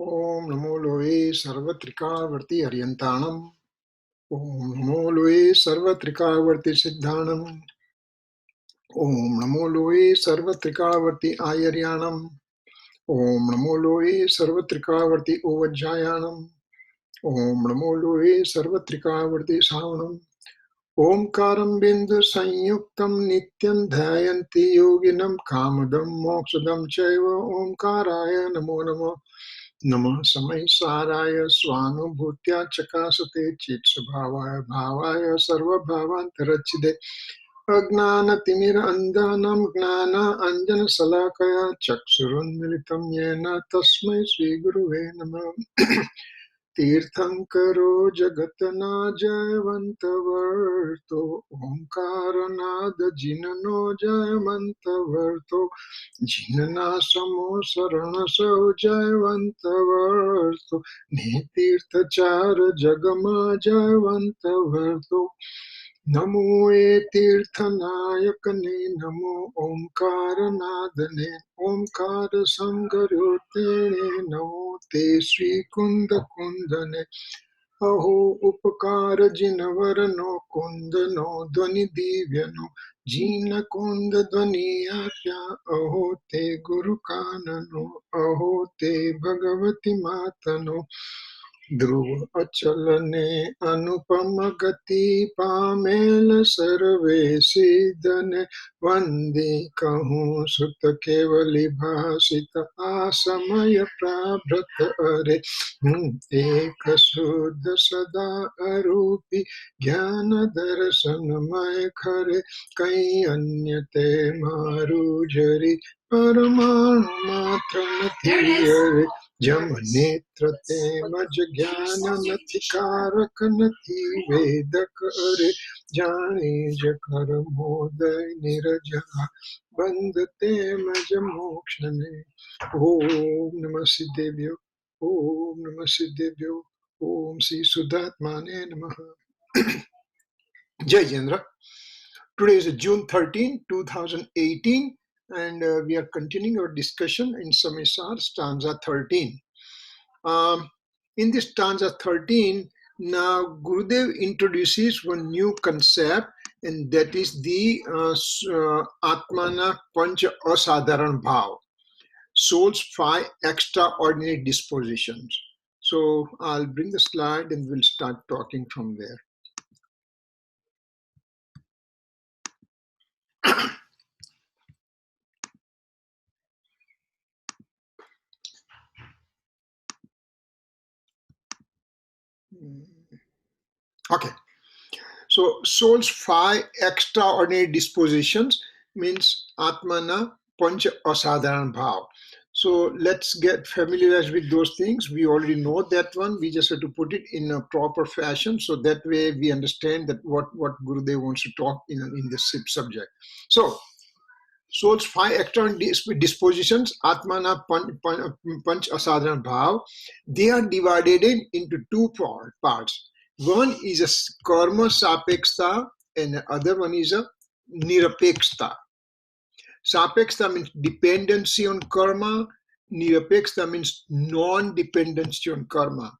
Om Namo Loe Sarvatrikavarti Aryantanam. Om Namo Loe Sarvatrikavarti Siddhanam. Om Namo Loe Sarvatrikavarti Ayaryanam. Om Namo Loe Sarvatrikavarti Ovajjayanam. Om Namo Loe Sarvatrikavarti Savanam. Omkaram Bindu Sanyuktam Nityam Dhyayanti Yoginam Kamadam Moksadam Chaiva Omkaraya Namo Namo. Namah Samaysaraya Swanubhutya Chakasate Chitsubhavaya Bhavaya Sarva Bhavantarachide Agnana Timira Andanam Gnana Anjana Salakaya Chaksurunmilitam Yena Tasmai Sri Guruve Namah. Tirthankaro Jagatana Jayavantavarto Omkaranada Jinano Jayavantavarto Jinana Samo Sarana Sao Jayavantavarto Netirthachara Jagama Jayavantavarto Namo Tirthanayakane Namo Omkaranadane Omkara Sangarote Namo Te Sri Kunda Kundane Aho Upakara Jinavarano Kundano Dwani Divyano Jina Kunda Dwani Apya Aho Te Guru Kanano Aho Te Bhagavati Matano Dhruva achalane anupama gati pamela sarve siddhane vande kahun sutta kevali bhasita asamaya prabhrata are eka suddha sada arupi jnana darshanamay khare kai anyate maru jari paramanu matra nathiyare Jam netrate maj jnana nati karak nati vedak are jani jakar moday nirajana bandate maj mokshane. Om Namah Siddhevyo. Om Namah Siddhevyo. Om Sri Sudatmane Namaha. Jai Jendra. Today is June 13, 2018, and we are continuing our discussion in Samaysar, stanza 13. In this stanza 13, now Gurudev introduces one new concept, and that is the Atmana Pancha Asadharan Bhav, soul's 5 extraordinary dispositions. So I'll bring the slide and we'll start talking from there. Okay, so soul's 5 extraordinary dispositions means Atmana Pancha Asadharan Bhav. So let's get familiarized with those things. We already know that one. We just have to put it in a proper fashion, so that way we understand that what Gurudev wants to talk in this subject. So soul's 5 extraordinary dispositions, Atmana Panch Asadharan Bhav, they are divided into 2 parts. One is a karma sapekshta and the other one is a nirapekshta. Sapekshta means dependency on karma, nirapekshta means non-dependency on karma.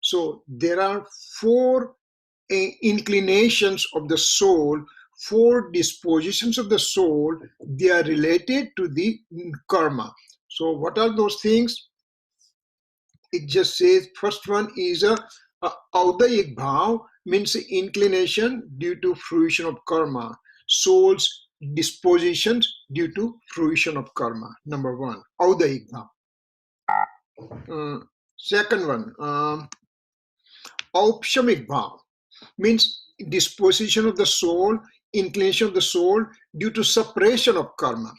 So there are 4 inclinations of the soul, 4 dispositions of the soul. They are related to the karma. So what are those things? It just says first one is a Audayik Bhav, means inclination due to fruition of karma. Soul's dispositions due to fruition of karma. Number 1, Audayik Bhav. Second one, Aupshamik Bhav, means disposition of the soul, inclination of the soul due to separation of karma.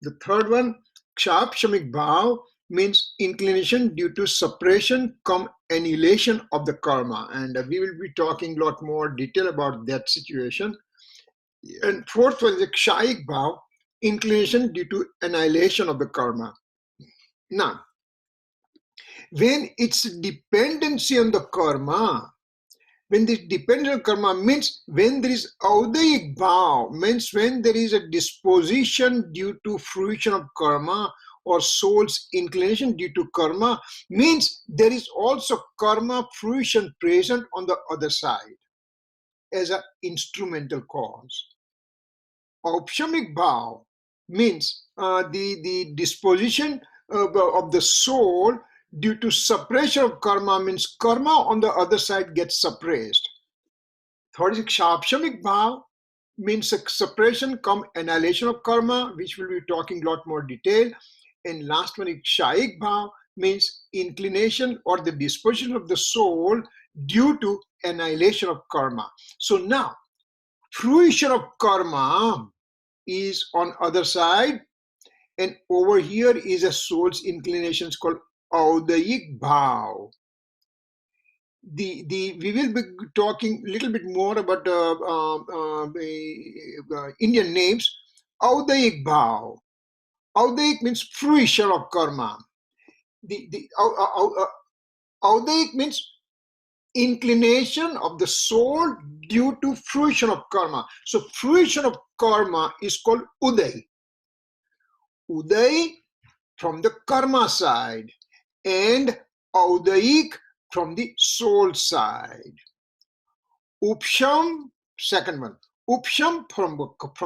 The third one, Kshapshamik Bhav, means inclination due to separation, annihilation of the karma. And we will be talking a lot more detail about that situation. And fourth one is the Kshayik Bhav, inclination due to annihilation of the karma. Now, when it's dependency on the karma, when this dependent on karma means when there is audayik bhav, means when there is a disposition due to fruition of karma or soul's inclination due to karma, means there is also karma fruition present on the other side as an instrumental cause. Aupshamik bhav means the disposition of the soul due to suppression of karma, means karma on the other side gets suppressed. Third is Kshapshamik bhav, means suppression come annihilation of karma, which we'll be talking a lot more detail. And last one is Kshayik bhav, means inclination or the disposition of the soul due to annihilation of karma. So now, fruition of karma is on other side, and over here is a soul's inclinations called audayik bhav. We will be talking a little bit more about Indian names. Audayik bhav. Audayik means fruition of karma. Audayik means inclination of the soul due to fruition of karma. So fruition of karma is called uday. Uday from the karma side and audayik from the soul side. Upsham, second one. Upsham from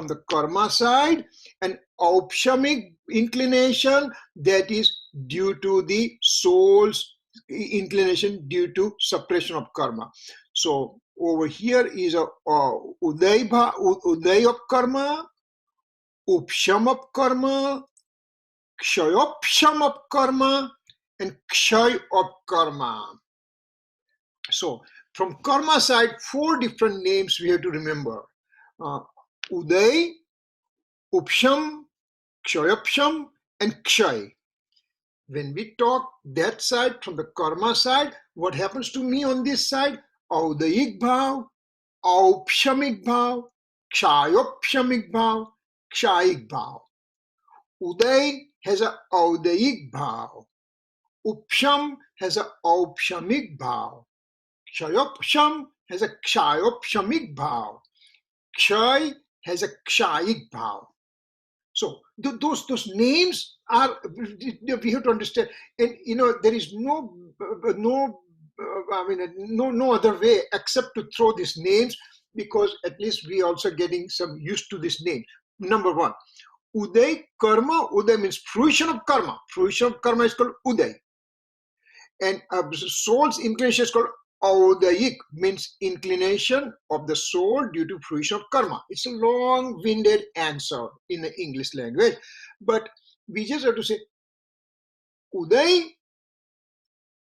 the karma side, and aupshamik inclination, that is due to the soul's inclination due to suppression of karma. So over here is a uday of karma, upsham of karma, kshayopsham of karma, and kshay of karma. So from karma side, 4 different names we have to remember. Uday, upsham, kshayopsham, and kshay. When we talk that side, from the karma side, what happens to me on this side? Audayik bhav, aupshamik bhav, kshayopshamik bhav, kshayik bhav. Uday has a audayik bhav. Upsham has a aupshamik bhav. Kshayopsham has a kshayopshamik bhav. Kshay has a kshayik bhav. So those names are, we have to understand, and there is no other way except to throw these names, because at least we also getting some used to this name. Number one, uday karma. Uday means fruition of karma. Fruition of karma is called uday, and soul's inclination is called audayik, means inclination of the soul due to fruition of karma. It's a long-winded answer in the English language, but we just have to say uday,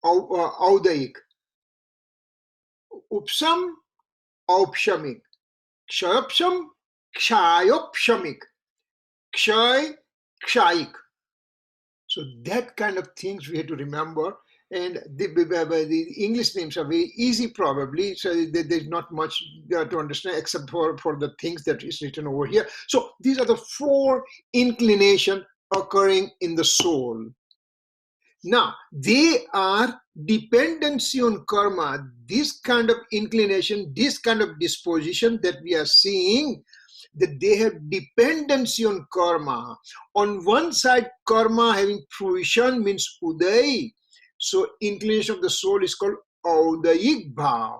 audayik, upsam, aupshamik, kshayopsham, kshayopshamik, kshay, kshayik. So that kind of things we have to remember. And the English names are very easy, probably, so there's not much to understand except for the things that is written over here. So these are the 4 inclinations occurring in the soul. Now, they are dependency on karma. This kind of inclination, this kind of disposition that we are seeing, that they have dependency on karma. On one side, karma having fruition means uday. So inclination of the soul is called audayik bhav.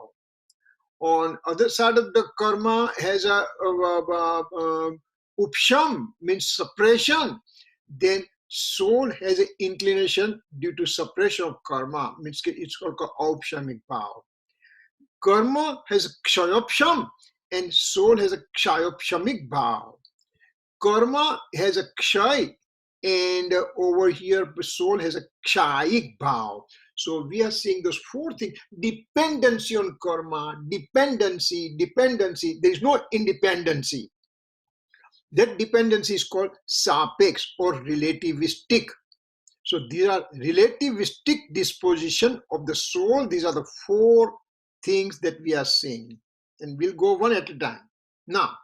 On other side of the karma has a upsham, means suppression. Then soul has an inclination due to suppression of karma, means it's called aupshamik bhav. Karma has kshayopsham, and soul has a kshayopshamik bhav. Karma has a kshay, and over here the soul has a kshayik bhav. So we are seeing those 4 things: dependency on karma, dependency. There is no independency. That dependency is called sapex or relativistic. So these are relativistic disposition of the soul. These are the 4 things that we are seeing, and we'll go one at a time. Now,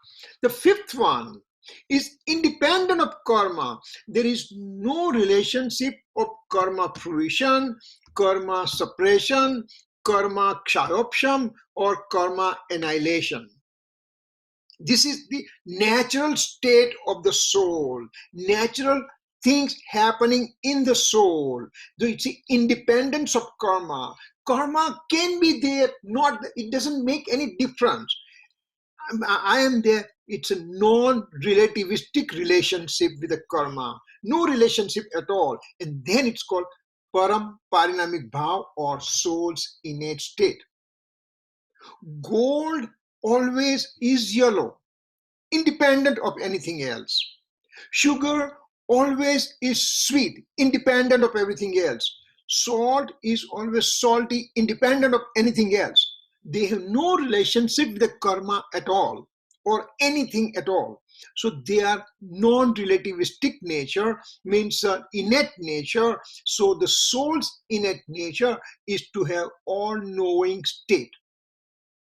the 5th one is independent of karma. There is no relationship of karma fruition, karma suppression, karma kshayopsham or karma annihilation. This is the natural state of the soul, natural things happening in the soul. It's the independence of karma. Karma can be there, not, it doesn't make any difference. I am there. It's a non-relativistic relationship with the karma, no relationship at all. And then it's called param parinamic bhav or soul's innate state. Gold always is yellow, independent of anything else. Sugar always is sweet, independent of everything else. Salt is always salty, independent of anything else. They have no relationship with the karma at all or anything at all. So they are non-relativistic nature, means innate nature. So the soul's innate nature is to have all-knowing state.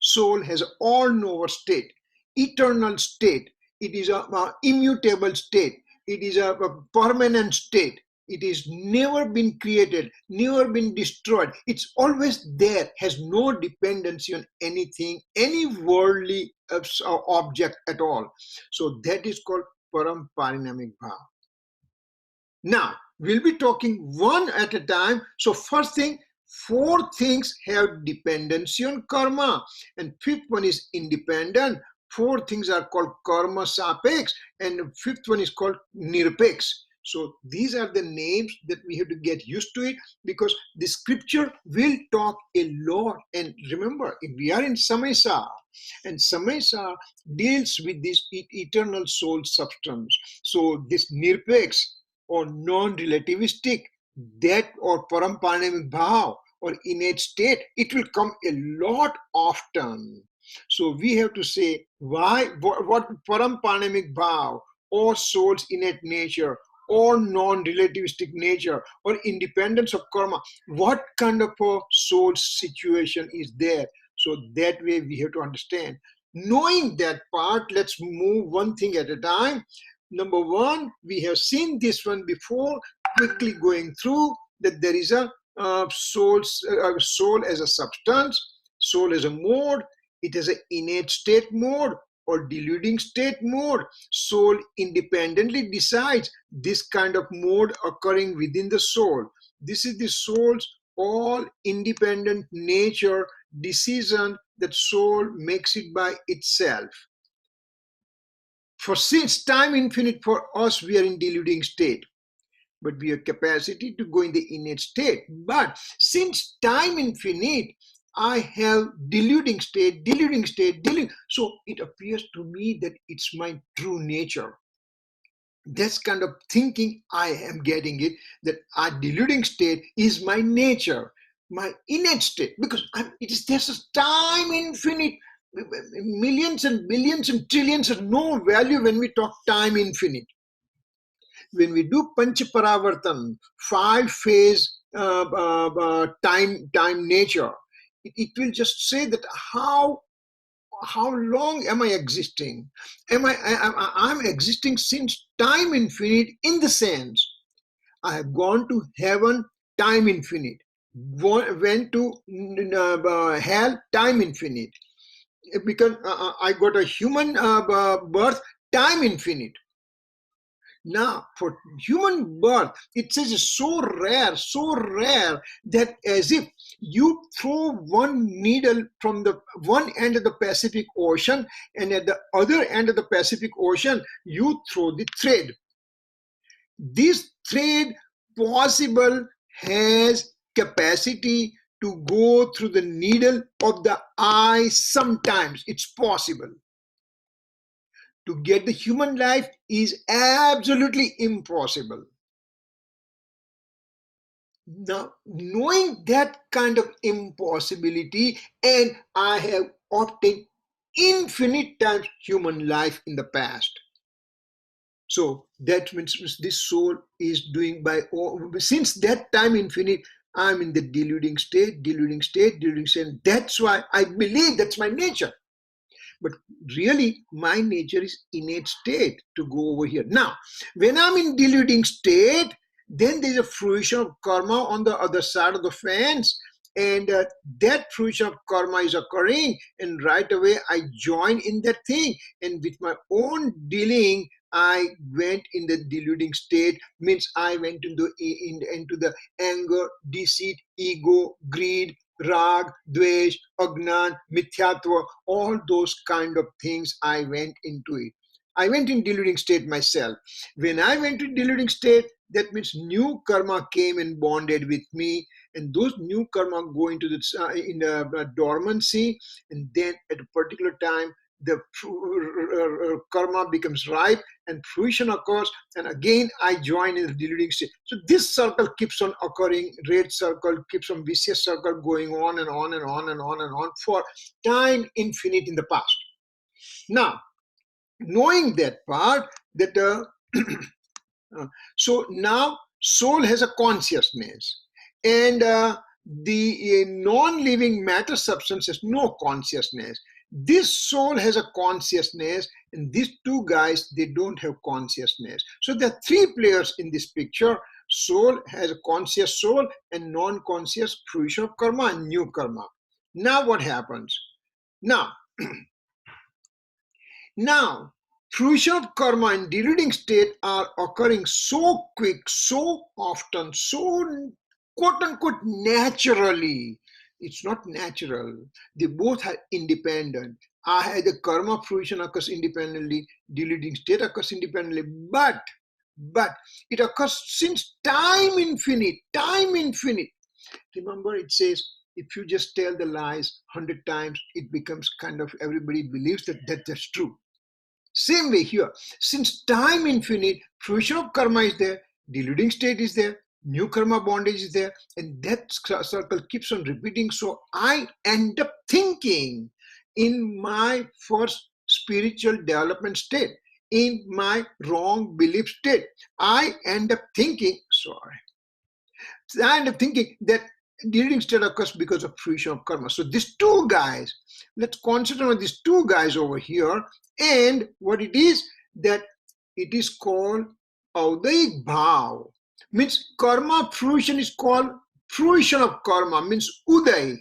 Soul has an all-knower state, eternal state. It is a immutable state. It is a permanent state. It is never been created, never been destroyed. It's always there, has no dependency on anything, any worldly object at all. So that is called param parinamic bhav. Now, we'll be talking one at a time. So first thing, 4 things have dependency on karma, and 5th one is independent. 4 things are called karma sapeks, and the 5th one is called nirpeks. So these are the names that we have to get used to it, because the scripture will talk a lot. And remember, we are in Samaysar, and Samaysar deals with this eternal soul substance. So this nirpeks or non-relativistic, that or parampanamic bhav or innate state, it will come a lot often. So we have to say why, what parampanamic bhav or soul's innate nature or non-relativistic nature or independence of karma, what kind of a soul situation is there. So that way we have to understand. Knowing that part, let's move one thing at a time. Number 1, we have seen this one before, quickly going through that there is a soul as a substance, soul as a mode, it has an innate state mode or deluding state mode. Soul independently decides this kind of mode occurring within the soul. This is the soul's all independent nature decision that soul makes it by itself. For since time infinite for us, we are in deluding state, but we have capacity to go in the innate state. But since time infinite, I have deluding state, deluding state, deluding. So it appears to me that it's my true nature. That's kind of thinking I am getting it, that our deluding state is my nature, my innate state, because there's a time infinite. Millions and billions and trillions have no value when we talk time infinite. When we do Panchaparavartan, 5-phase time nature, it will just say that how long am I existing? I'm existing since time infinite, in the sense I have gone to heaven, time infinite, went to hell, time infinite, because I got a human birth, time infinite. Now, for human birth, it says it's so rare that as if you throw one needle from the one end of the Pacific Ocean, and at the other end of the Pacific Ocean, you throw the thread. This thread possible has capacity to go through the needle of the eye sometimes. It's possible. To get the human life is absolutely impossible. Now, knowing that kind of impossibility, and I have obtained infinite times human life in the past. So that means this soul is doing since that time infinite, I'm in the deluding state. That's why I believe that's my nature. But really, my nature is innate state to go over here. Now, when I'm in deluding state, then there's a fruition of karma on the other side of the fence, and that fruition of karma is occurring, and right away I join in that thing, and with my own dealing I went in the deluding state, means I went into the anger, deceit, ego, greed, rag, dvesh, agnan, mithyatva, all those kind of things I went into it. I went in deluding state myself. When I went to deluding state, that means new karma came and bonded with me, and those new karma go into the in the dormancy, and then at a particular time the karma becomes ripe and fruition occurs, and again I join in the deluding state. So this circle keeps on occurring, red circle keeps on, vicious circle going on and on and on and on and on for time infinite in the past. Now, knowing that part, that so now soul has a consciousness, and the non-living matter substance has no consciousness. This soul has a consciousness, and these two guys, they don't have consciousness. So there are three players in this picture. Soul has a conscious soul, and non-conscious fruition of karma and new karma. Now what happens? Now fruition of karma in deluding state are occurring so quick, so often, so quote unquote naturally. It's not natural. They both are independent. The karma fruition occurs independently, deluding state occurs independently, but it occurs since time infinite, time infinite. Remember, it says, if you just tell the lies 100 times, it becomes kind of, everybody believes that's true. Same way here, since time infinite, fruition of karma is there, deluding state is there, new karma bondage is there, and that circle keeps on repeating. So I end up thinking in my first spiritual development state, in my wrong belief state, I end up thinking that deluding state occurs because of fruition of karma. So these two guys, let's consider these two guys over here, and what it is, that it is called Audaik Bhav. Means karma fruition is called fruition of karma, means Uday.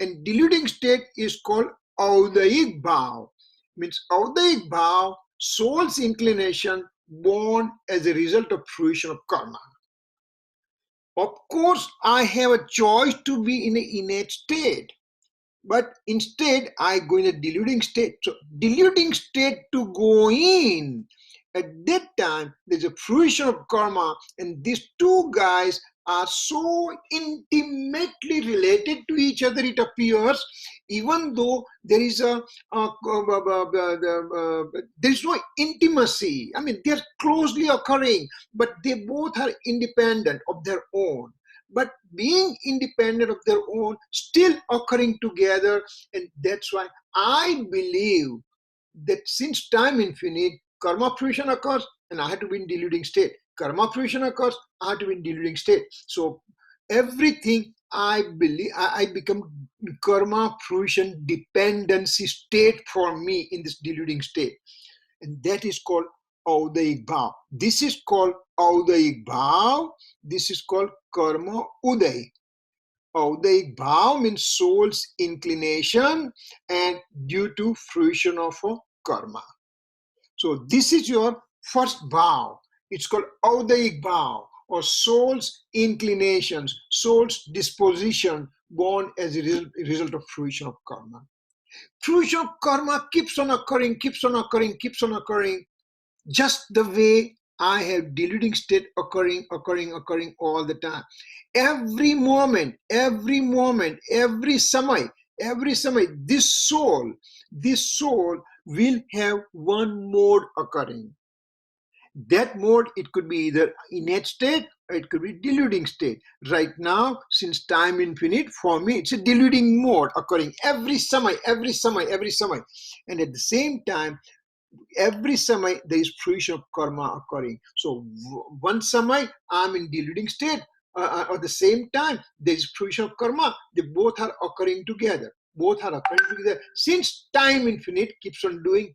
And deluding state is called Audaik Bhav. Means Audaik Bhav, soul's inclination born as a result of fruition of karma. Of course, I have a choice to be in an innate state, but instead I go in a deluding state. So deluding state to go in, at that time there's a fruition of karma, and these two guys are so intimately related to each other, it appears, even though there is there is no intimacy. I mean, they're closely occurring, but they both are independent of their own. But being independent of their own, still occurring together, and that's why I believe that since time infinite, karma fruition occurs, and I have to be in deluding state. Karma fruition occurs, I have to be in deluding state. So everything I believe, I become karma fruition dependency state for me in this deluding state, and that is called Audaik Bhav. This is called Audaik Bhav. This is called karma uday. Audaik Bhav means soul's inclination and due to fruition of karma. So this is your first bhav. It's called Audaik Bhav, or soul's inclinations, soul's disposition born as a result of fruition of karma. Fruition of karma keeps on occurring, just the way I have deluding state occurring all the time. Every moment, every samay, this soul will have one mode occurring. That mode, it could be either innate state or it could be deluding state. Right now, since time infinite, for me, it's a deluding mode occurring every samay. And at the same time, every samay, there is fruition of karma occurring. So one samay, I'm in deluding state. At the same time, there is fruition of karma. They both are occurring together. Since time infinite, keeps on doing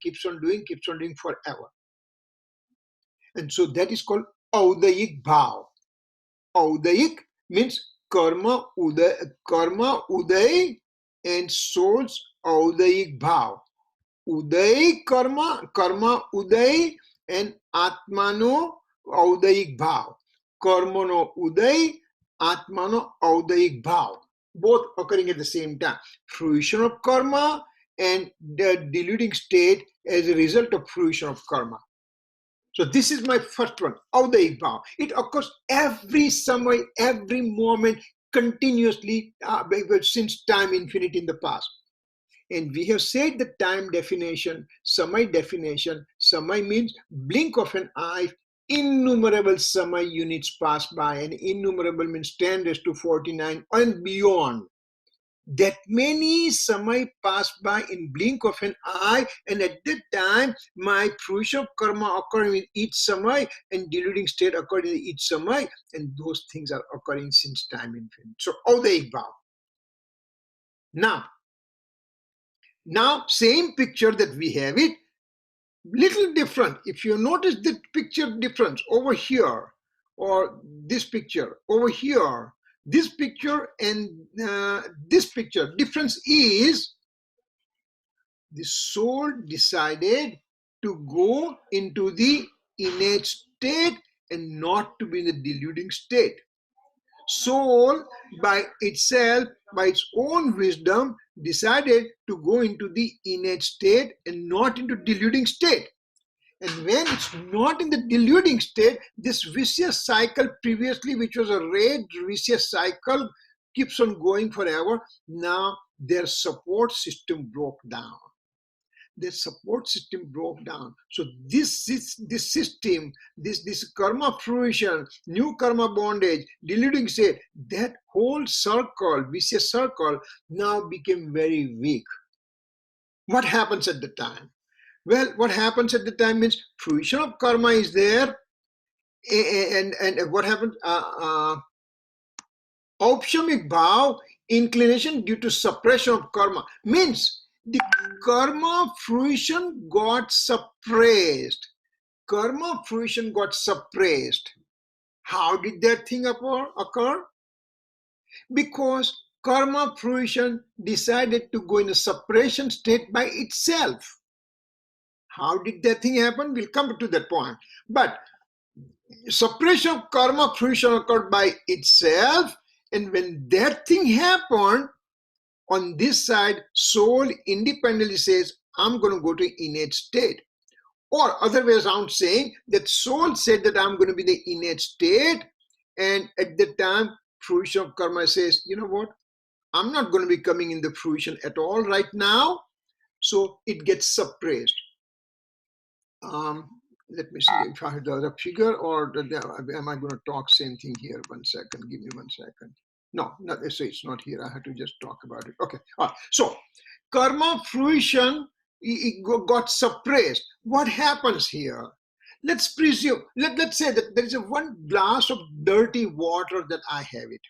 forever. And so that is called Audaik Bhav. Audaik means karma uday and soul's audayik bhav. Uday karma uday and atmano audayik bhav. Karmano uday, atmano audayik bhav. Both occurring at the same time. Fruition of karma and the deluding state as a result of fruition of karma. So this is my first one, audayik bhav. It occurs every samay, every moment, continuously since time infinite in the past. And we have said the time definition, samay definition. Samay means blink of an eye. Innumerable samay units pass by, and innumerable means 10 raised to 49 and beyond. That many samay pass by in blink of an eye, and at that time my fruition of karma occurring in each samay and deluding state occurring in each samay, and those things are occurring since time infinite. So audayik bhav. Now same picture that we have it, little different. If you notice the picture difference over here, or this picture over here, this picture and this picture, difference is the soul decided to go into the innate state and not to be in the deluding state. Soul by itself, by its own wisdom, decided to go into the innate state and not into deluding state. And when it's not in the deluding state, this vicious cycle previously, which was a red vicious cycle, keeps on going forever. Now their support system broke down. Their support system broke down. So this system, this karma fruition, new karma bondage, deluding state, that whole circle, vicious circle, now became very weak. What happens at the time? Well, what happens at the time means fruition of karma is there, and what happens? Aupshamik bhav, inclination due to suppression of karma, means the karma fruition got suppressed. Karma fruition got suppressed. How did that thing occur? Because karma fruition decided to go in a suppression state by itself. How did that thing happen? We'll come to that point. But suppression of karma fruition occurred by itself, and when that thing happened, on this side, soul independently says, I'm going to go to innate state. Or other way around saying that soul said that I'm going to be the innate state, and at the time, fruition of karma says, you know what? I'm not going to be coming in the fruition at all right now. So it gets suppressed. Let me see if I have the other figure, or am I going to talk same thing here? 1 second, give me 1 second. No, so it's not here. I have to just talk about it. Okay. All right. So karma fruition got suppressed. What happens here? Let's presume, let's say that there is a one glass of dirty water that I have it.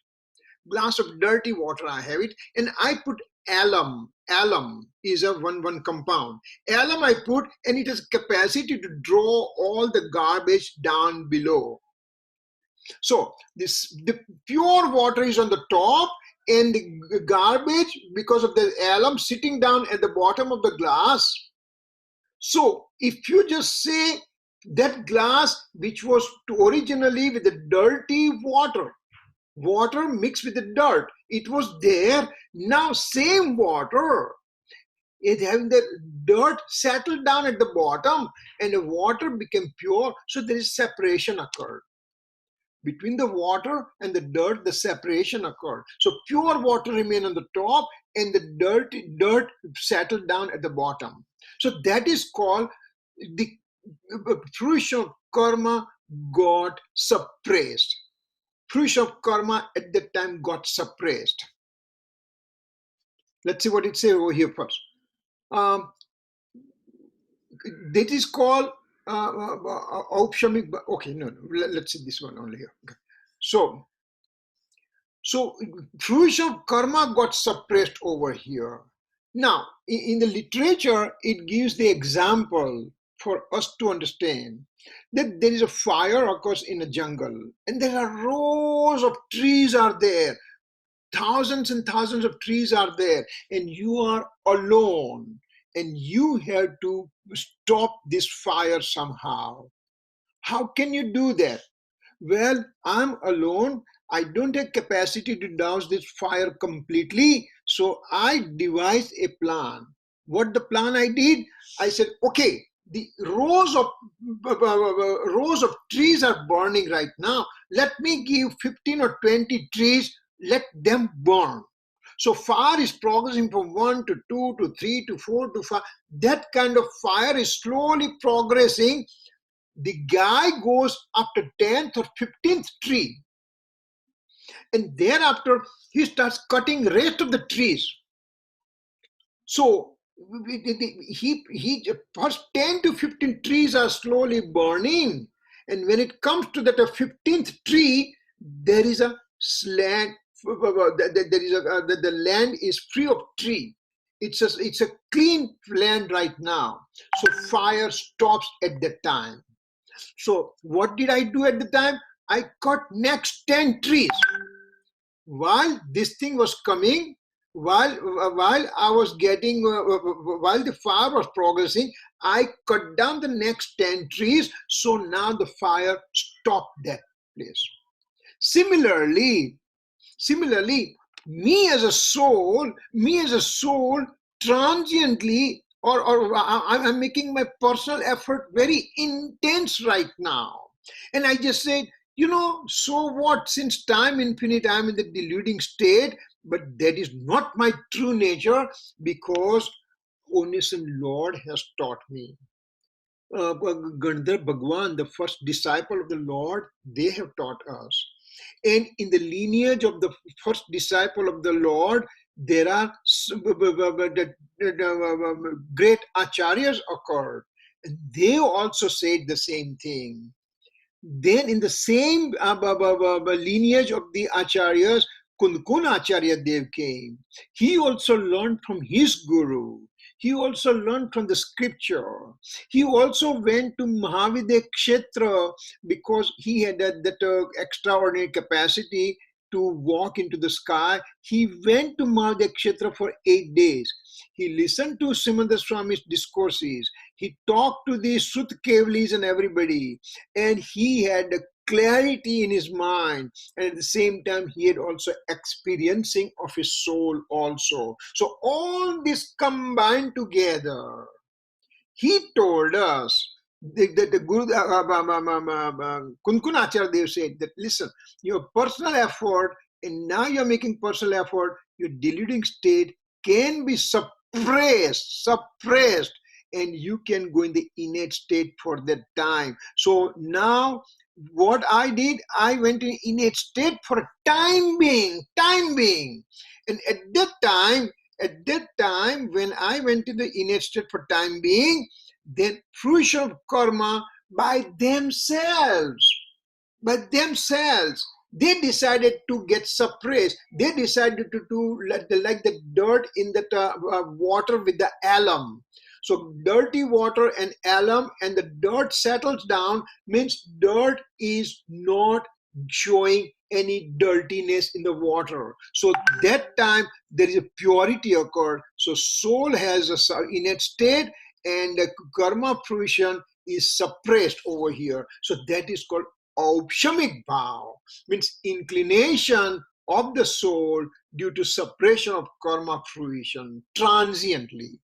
Glass of dirty water I have it, and I put alum. Alum is a one compound. Alum I put, and it has capacity to draw all the garbage down below. So the pure water is on the top, and the garbage, because of the alum, sitting down at the bottom of the glass. So if you just say that glass, which was originally with the dirty water mixed with the dirt, it was there. Now same water, it having the dirt settled down at the bottom, and the water became pure. So there is separation occurred. Between the water and the dirt, the separation occurred. So pure water remained on the top, and the dirt settled down at the bottom. So that is called the fruition of karma got suppressed. Fruition of karma at that time got suppressed. Let's see what it says over here first. That is called Aupshamik. Okay, no, let's see this one only here. Okay. So fruition of karma got suppressed over here. Now, in the literature, it gives the example for us to understand that there is a fire occurs in a jungle, and there are rows of trees are there, thousands and thousands of trees are there, and you are alone, and you have to stop this fire somehow. How can you do that? Well, I'm alone. I don't have capacity to douse this fire completely. So I devised a plan. What the plan I did? I said, okay, the rows of trees are burning right now. Let me give 15 or 20 trees. Let them burn. So fire is progressing from 1 to 2 to 3 to 4 to 5. That kind of fire is slowly progressing. The guy goes after 10th or 15th tree, and thereafter he starts cutting rest of the trees. So he first 10 to 15 trees are slowly burning, and when it comes to that 15th tree, there is a land. The land is free of tree. It's a clean land right now. So fire stops at that time. So what did I do at the time? I cut next 10 trees. While this thing was coming, while I was getting, while the fire was progressing, I cut down the next 10 trees. So now the fire stopped that place. Similarly, me as a soul, transiently, or I'm making my personal effort very intense right now. And I just said, so what? Since time infinite, I'm in the deluding state, but that is not my true nature, because Omniscient Lord has taught me. Gandhar Bhagwan, the first disciple of the Lord, they have taught us. And in the lineage of the first disciple of the Lord, there are great acharyas occurred. And they also said the same thing. Then in the same lineage of the acharyas, Kundkun Acharya Dev came. He also learned from his guru. He also learned from the scripture. He also went to Mahavidya Kshetra because he had that extraordinary capacity to walk into the sky. He went to Mahavidya Kshetra for 8 days. He listened to Simanda Swami's discourses. He talked to the Sut Kevlis and everybody. And he had a clarity in his mind. And at the same time, he had also experiencing of his soul also. So all this combined together, he told us, the Guru Kunkun Acharya Dev said that, listen, your personal effort, and now you're making personal effort, your deluding state can be suppressed, and you can go in the innate state for that time. So now what I did, I went in innate state for a time being. And at that time, when I went in the innate state for time being, then fruition of karma by themselves, they decided to get suppressed. They decided to do like the dirt in the water with the alum. So dirty water and alum, and the dirt settles down, means dirt is not showing any dirtiness in the water. So that time there is a purity occurred. So soul has a innate state, and karma fruition is suppressed over here. So that is called Aupshamik bhav, means inclination of the soul due to suppression of karma fruition transiently.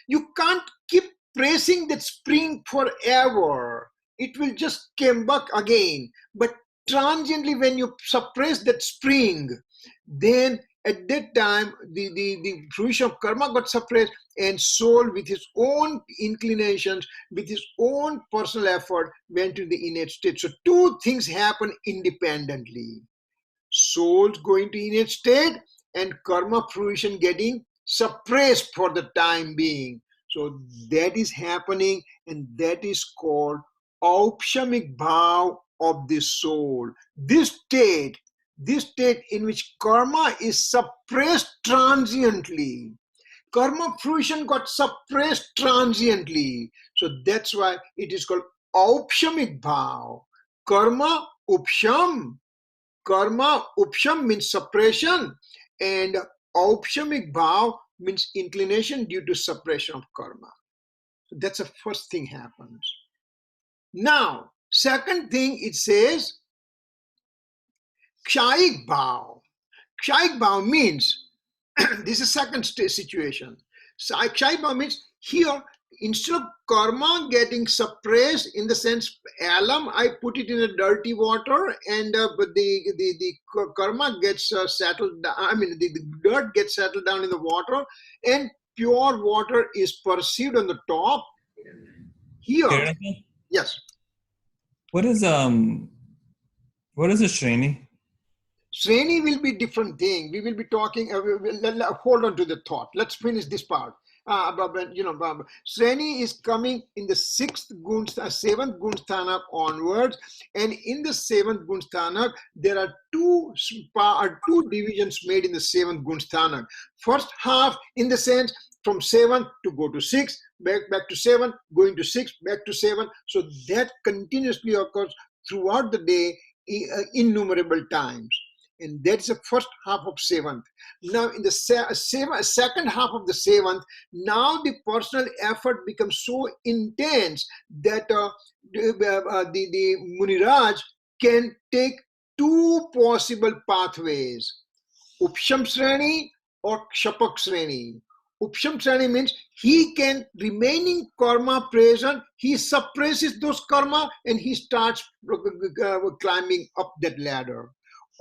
You can't keep pressing that spring forever. It will just come back again. But transiently, when you suppress that spring, then at that time, the fruition of karma got suppressed, and soul with his own inclinations, with his own personal effort, went to the innate state. So two things happen independently. Souls going to innate state, and karma fruition getting suppressed for the time being. So that is happening, and that is called Aupshamik bhav of the soul. This state in which karma is suppressed transiently. Karma fruition got suppressed transiently. So that's why it is called Aupshamik bhav. Karma upsham means suppression, And aupshamik bhav means inclination due to suppression of karma. So that's the first thing happens. Now, second thing it says kshayik bhav. Kshayik bhav means this is second situation. Kshayik bhav means here, instead of karma getting suppressed in the sense alum, I put it in a dirty water and the karma gets settled down. I mean, the dirt gets settled down in the water and pure water is perceived on the top. Here, yes. What is a Shreni? Shreni will be different thing. We will be talking. Hold on to the thought. Let's finish this part. Shreni is coming in the seventh Gunsthana onwards, and in the seventh Gunsthana there are two divisions made in the seventh Gunsthana. First half, in the sense from 7 to go to 6, back to 7, going to 6, back to 7. So that continuously occurs throughout the day, innumerable times. And that's the first half of 7th. Now in the second half of the 7th, now the personal effort becomes so intense that the Muniraj can take two possible pathways, Upsham Shreni or Kshapak Shreni. Upsham Shreni means he can, remaining karma present, he suppresses those karma and he starts climbing up that ladder.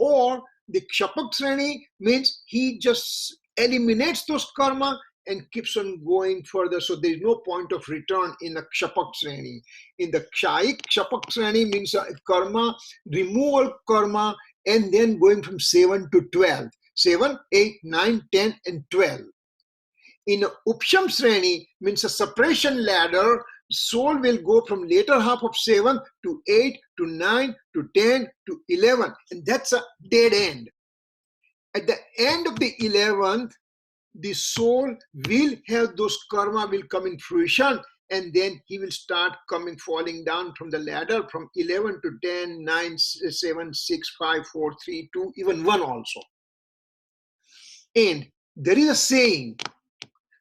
Or the Kshapak Shreni means he just eliminates those karma and keeps on going further. So there is no point of return in the Kshapak Shreni. In the Kshapak Shreni means karma, removal karma, and then going from 7 to 12. 7, 8, 9, 10, and 12. In Upsham Shreni means a suppression ladder, soul will go from later half of 7 to 8 to 9 to 10 to 11, and that's a dead end. At the end of the 11th, the soul will have those karma will come in fruition, and then he will start falling down from the ladder from 11 to 10, 9, 7, 6, 5, 4, 3, 2, even 1 also. And there is a saying.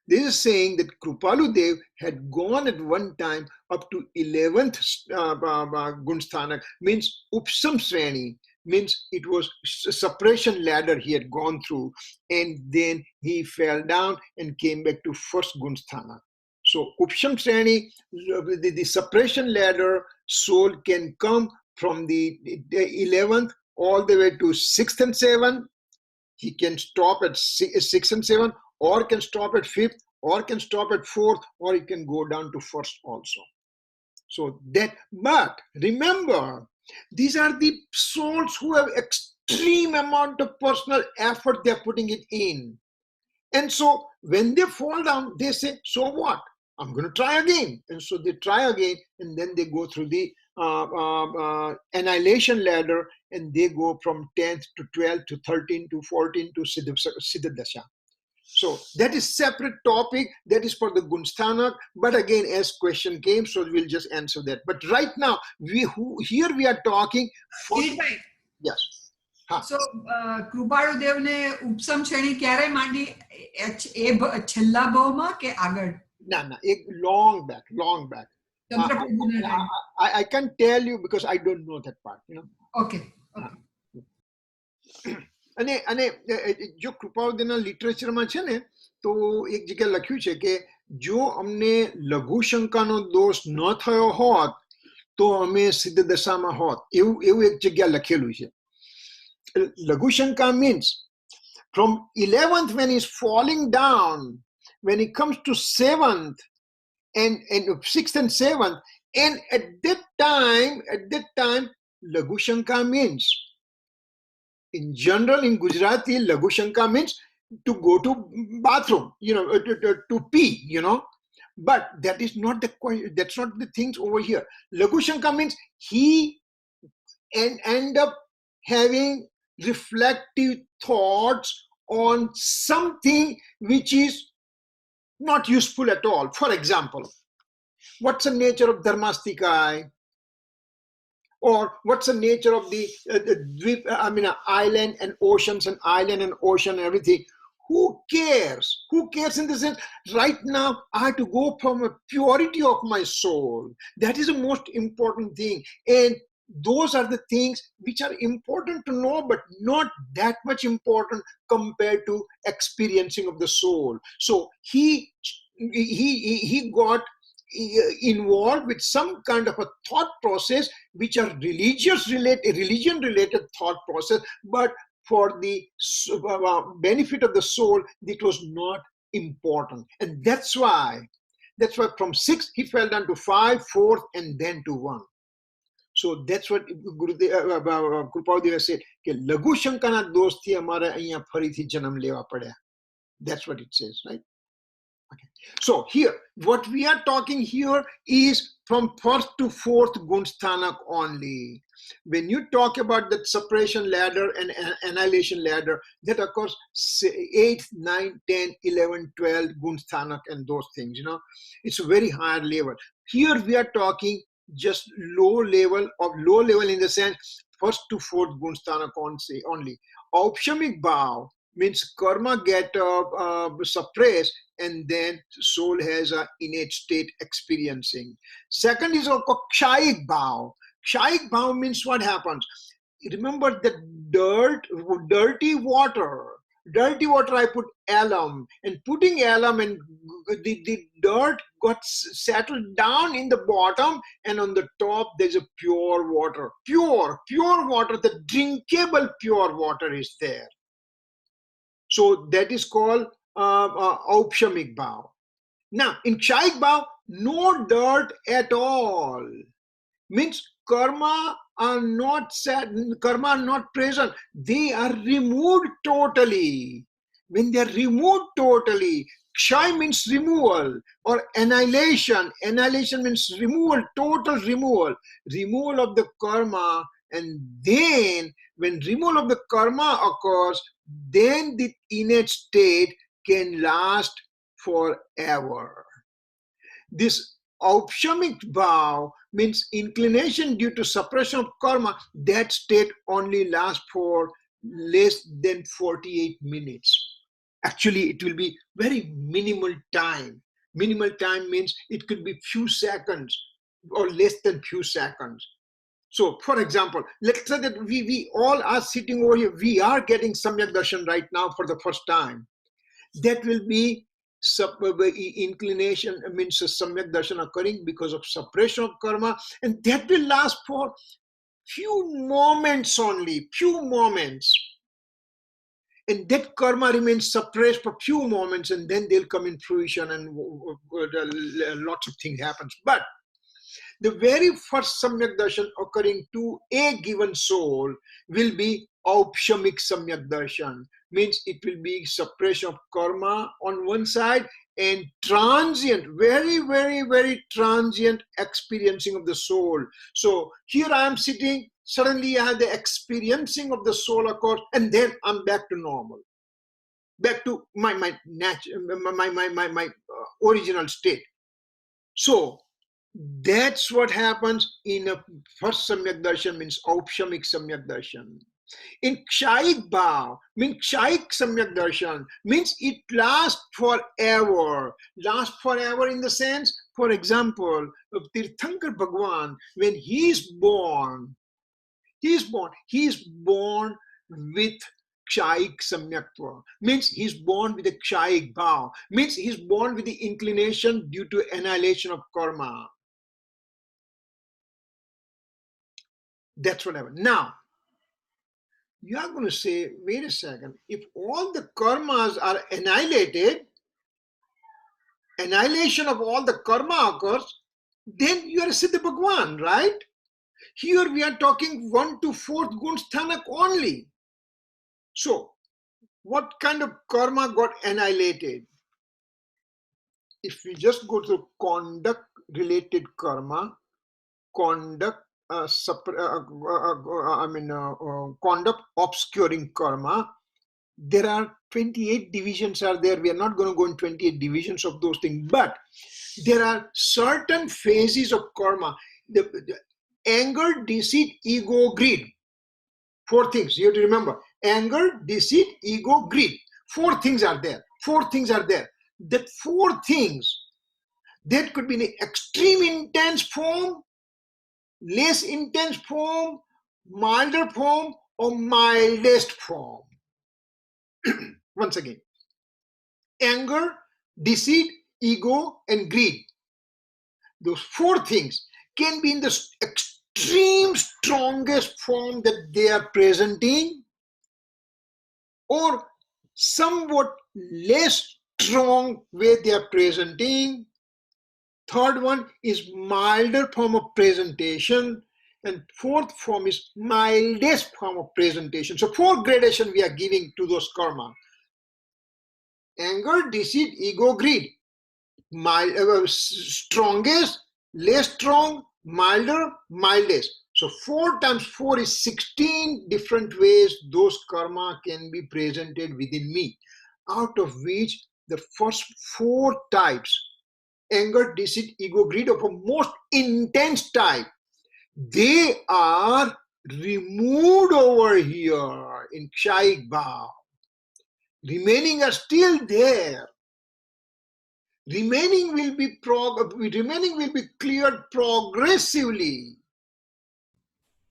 There is a saying that Kripalu Dev had gone at one time up to 11th Gunsthana, means Upsam Shreni, means it was a suppression ladder he had gone through, and then he fell down and came back to first Gunsthana. So Upsam Shreni, the suppression ladder, soul can come from the 11th all the way to 6th and 7th. He can stop at 6 and 7, or can stop at 5th, or can stop at 4th, or he can go down to 1st also. So that, but remember, these are the souls who have extreme amount of personal effort they're putting it in. And so when they fall down, they say, so what? I'm going to try again. And so they try again, and then they go through the annihilation ladder, and they go from 10th to 12th to 13th to 14th to Siddhadasha. So that is separate topic. That is for the Gunsthana. But again, as question came, so we'll just answer that. But right now, here we are talking. Yes. So Kripalu Dev ne Upsam Shreni ક્યારે માંડી એ છેલ્લા ભાવમાં કે આગળ? No, long back. I can't tell you because I don't know that part, you know. Okay. અને જો કૃપાવદીના લિટરેચરમાં છે ને, તો એક જગ્યા લખ્યું છે કે જો અમને લઘુશંકાનો દોષ ન થયો હોત તો અમે સિદ્ધ દશામાં હોત, એવું એક જગ્યા લખેલું છે. લઘુશંકા means from 11th when he's falling down, when he comes to 7th and 6th and 7th, and at that time lagushanka means, in general in Gujarati, lagushanka means to go to bathroom, you know, to pee, you know. But that is not that's not the things over here. Lagushanka means he end up having reflective thoughts on something which is not useful at all. For example, what's the nature of dharmastikai? Or what's the nature of the island and oceans and island and ocean and everything? Who cares? Who cares in the sense, right now I have to go from a purity of my soul. That is the most important thing. And those are the things which are important to know, but not that much important compared to experiencing of the soul. So he got involved with some kind of a thought process which are religion related thought process, but for the benefit of the soul it was not important. And that's why from 6 he fell down to 5, 4 and then to 1. So that's what Krupadev said કે લઘુ શંકાના દોષથી અમારે અહીંયા ફરીથી જન્મ લેવા પડ્યા. That's what it says, right? Okay. So here, what we are talking here is from 1st to 4th Gunsthanak only. When you talk about that separation ladder and annihilation ladder, that occurs 8th, 9th, 10th, 11th, 12th Gunsthanak and those things, it's a very high level. Here we are talking just low level in the sense 1st to 4th Gunsthanak only. Aupshamik bhav means karma get suppressed and then soul has an innate state experiencing. Second is kshayik bhav. Kshayik bhav means what happens? Remember that dirty water I put alum, and putting alum and the dirt got settled down in the bottom, and on the top there's a pure water, the drinkable pure water is there. So that is called Aupshamik bhav. Now in Kshayik bhav, no dirt at all. Means karma are not present. They are removed totally. When they are removed totally, Kshay means removal or annihilation. Annihilation means removal, total removal of the karma. And then when removal of the karma occurs, then the innate state can last forever. This Aupshamik bhav means inclination due to suppression of karma. That state only lasts for less than 48 minutes. Actually, it will be very minimal time. Minimal time means it could be few seconds or less than few seconds. So, for example, let's say that we all are sitting over here. We are getting Samyak Darshan right now for the first time. That will be inclination, means Samyak Darshan occurring because of suppression of karma, and that will last for few moments only, few moments. And that karma remains suppressed for few moments, and then they'll come in fruition and lots of things happens. But the very first Samyak Darshan occurring to a given soul will be Aupshamik Samyak Darshan. Means it will be suppression of karma on one side and transient, very, very, very transient experiencing of the soul. So here I am sitting, suddenly I have the experiencing of the soul occurs, and then I'm back to normal, back to my original state. So that's what happens in a first Samyak Darshan, means Aupshamik Samyak Darshan. In Kshayik bhav, means Kshayik Samyak Darshan, means it lasts forever. Lasts forever in the sense, for example, of Tirthankar Bhagwan, when he is born with Kshayik Samyaktva. Means he's born with a Kshayik bhav. Means he's born with the inclination due to annihilation of karma. That's whatever. Now, you are going to say, wait a second, if all the karmas are annihilated, annihilation of all the karma occurs, then you are a Siddha Bhagwan, right? Here we are talking 1 to 4th Gunsthanak only. So, what kind of karma got annihilated? If we just go to conduct related karma, conduct conduct obscuring karma, there are 28 divisions are there. We are not going to go in 28 divisions of those things, but there are certain phases of karma. anger, deceit, ego, greed. 4 things you have to remember. Anger, deceit, ego, greed. 4 things are there. 4 things are there. That 4 things, that could be in extreme intense form, less intense form, milder form, or mildest form. Once again, anger, deceit, ego, and greed. Those 4 things can be in the extreme strongest form that they are presenting, or somewhat less strong way they are presenting. Third one is milder form of presentation, and 4th form is mildest form of presentation. So 4 gradation we are giving to those karma: anger, deceit, ego, greed. Strongest, less strong, milder, mildest. So 4 times 4 is 16 different ways those karma can be presented within me, out of which the first 4 types, anger, deceit, ego, greed, of a most intense type, they are removed over here in Kshaik Bhav. Remaining are still there. Remaining will be cleared progressively.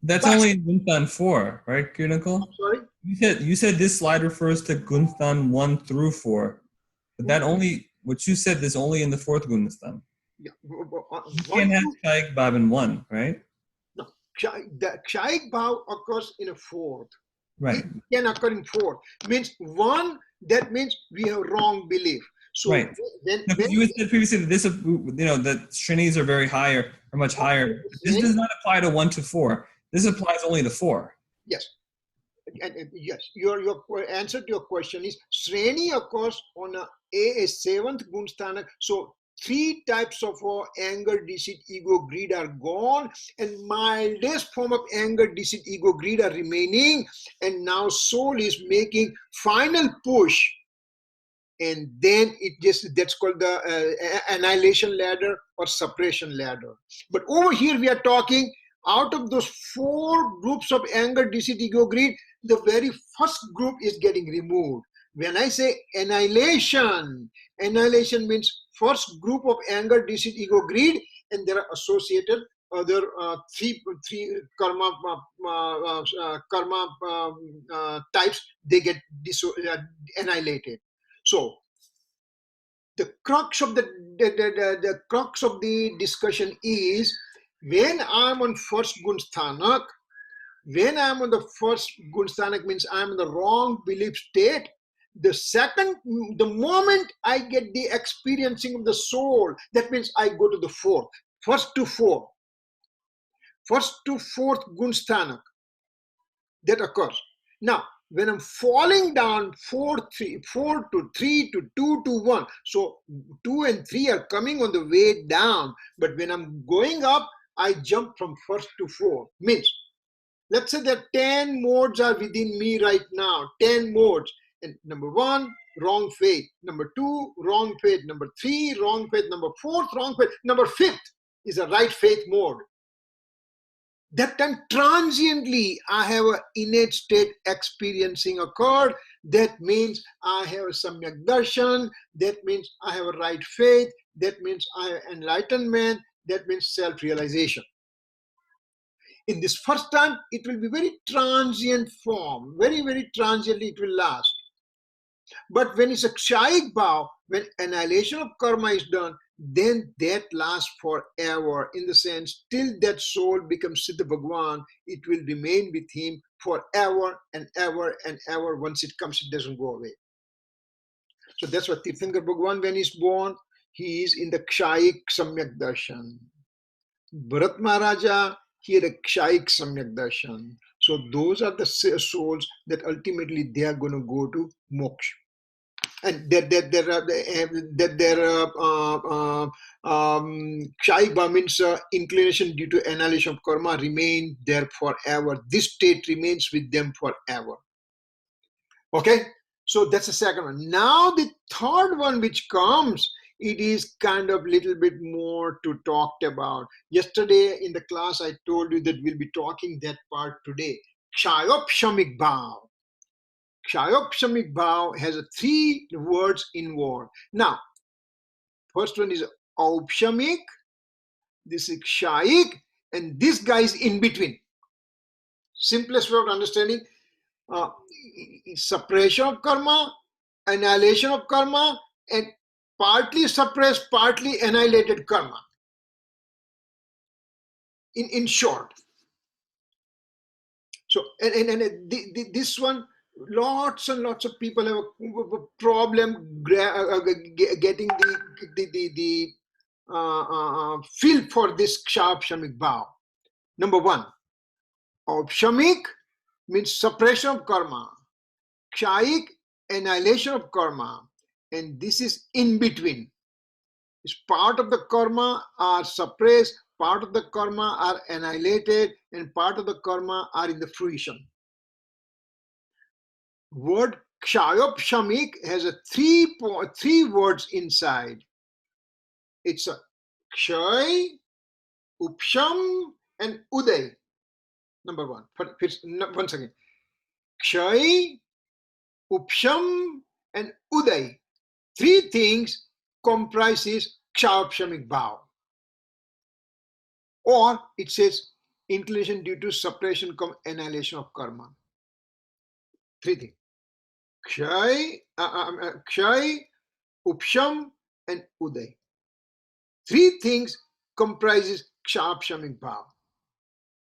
That's But, only in Gunthan 4, right, Kirit? sorry? You said this slide refers to Gunthan 1 through 4. But that only, what you said is only in the 4th Gunthan. Yeah. You can't have Shaik Bab in 1, right? No, the Kshaik Bhav occurs in a 4th. Right. It can occur in 4th. Means 1, that means we have wrong belief. So right. when you had said previously that this, that Shrenis are very higher, or much higher. This does not apply to 1 to 4. This applies only to 4. Yes. And yes, your answer to your question is Sreni occurs on a 7th Gunsthanak. So 3 types of anger, deceit, ego, greed are gone, and mildest form of anger, deceit, ego, greed are remaining, and now soul is making final push, and then that's called the annihilation ladder or suppression ladder. But over here we are talking, out of those 4 groups of anger, deceit, ego, greed, the very first group is getting removed. When I say annihilation means first group of anger, deceit, ego, greed, and there are associated other 3 karma types. They get annihilated. So the crux of the crux of the discussion is, when I'm on first Gunsthanak, when I'm on the first Gunsthanak means I'm in the wrong belief state. The moment I get the experiencing of the soul, that means I go to the 4th, first to 4th Gunsthanak, that occurs. Now, when I'm falling down 4 to 3 to 2 to 1, so 2 and 3 are coming on the way down, but when I'm going up, I jump from 1st to 4th. Means, let's say that 10 modes are within me right now, 10 modes. And number 1, wrong faith. Number 2, wrong faith. Number 3, wrong faith. Number 4, wrong faith. Number 5th is a right faith mode. That time transiently I have an innate state experiencing occurred. That means I have a samyak darshan. That means I have a right faith. That means I have enlightenment. That means self-realization. In this first time, it will be very transient form. Very, very transiently it will last. But when it's a Kshaik Bhav, when annihilation of karma is done, then that lasts forever. In the sense, till that soul becomes Siddha Bhagwan, it will remain with him forever and ever and ever. Once it comes, it doesn't go away. So that's what Tirthankar Bhagwan, when he's born, he is in the Kshaik Samyak Darshan. Bharat Maharaja, he had a Kshaik Samyak Darshan. So those are the souls that ultimately they are going to go to moksha. And Kshaik Bhav means inclination due to annihilation of karma remain there forever. This state remains with them forever. Okay, so that's the second one. Now the third one which comes it is kind of little bit more to talk about. Yesterday in the class, I told you that we'll be talking that part today. Kshayopshamik bhav. Kshayopshamik bhav has 3 words involved. Now, first one is aupshamik, this is kshayik, and this guy is in between. Simplest way of understanding, suppression of karma, annihilation of karma, and partly suppressed, partly annihilated karma. In short. So, this one, lots and lots of people have a problem getting the feel for this kshayopshamik bhav. Number 1, aupshamik means suppression of karma, kshayik, annihilation of karma, and this is in between. It's part of the karma are suppressed, part of the karma are annihilated, and part of the karma are in the fruition. Word kshayopshamik has a 3 words inside. It's a kshay, upsham, and uday. Number 1. Once again, kshay, upsham, and uday. 3 things comprises kshayopshamik bhav. Or it says inclination due to suppression, annihilation of karma. 3 things. Kshay, upsham, and uday. 3 things comprises kshayopshamik bhav.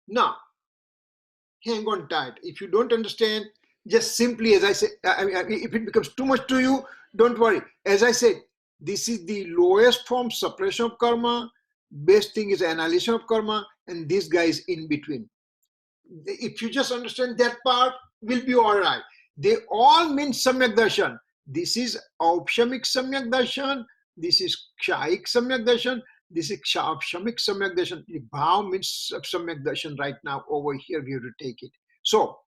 Now, hang on tight. If you don't understand, just simply, as I said, if it becomes too much to you, don't worry. As I said, this is the lowest form, suppression of karma. Best thing is annihilation of karma, and this guy is in between. If you just understand that part, will be all right. They all mean samyak darshan. This is aupshamik samyak darshan. This is kshayik samyak darshan. This is kshayopshamik samyak darshan. Bhav means samyak darshan right now. Over here, we have to take it. So,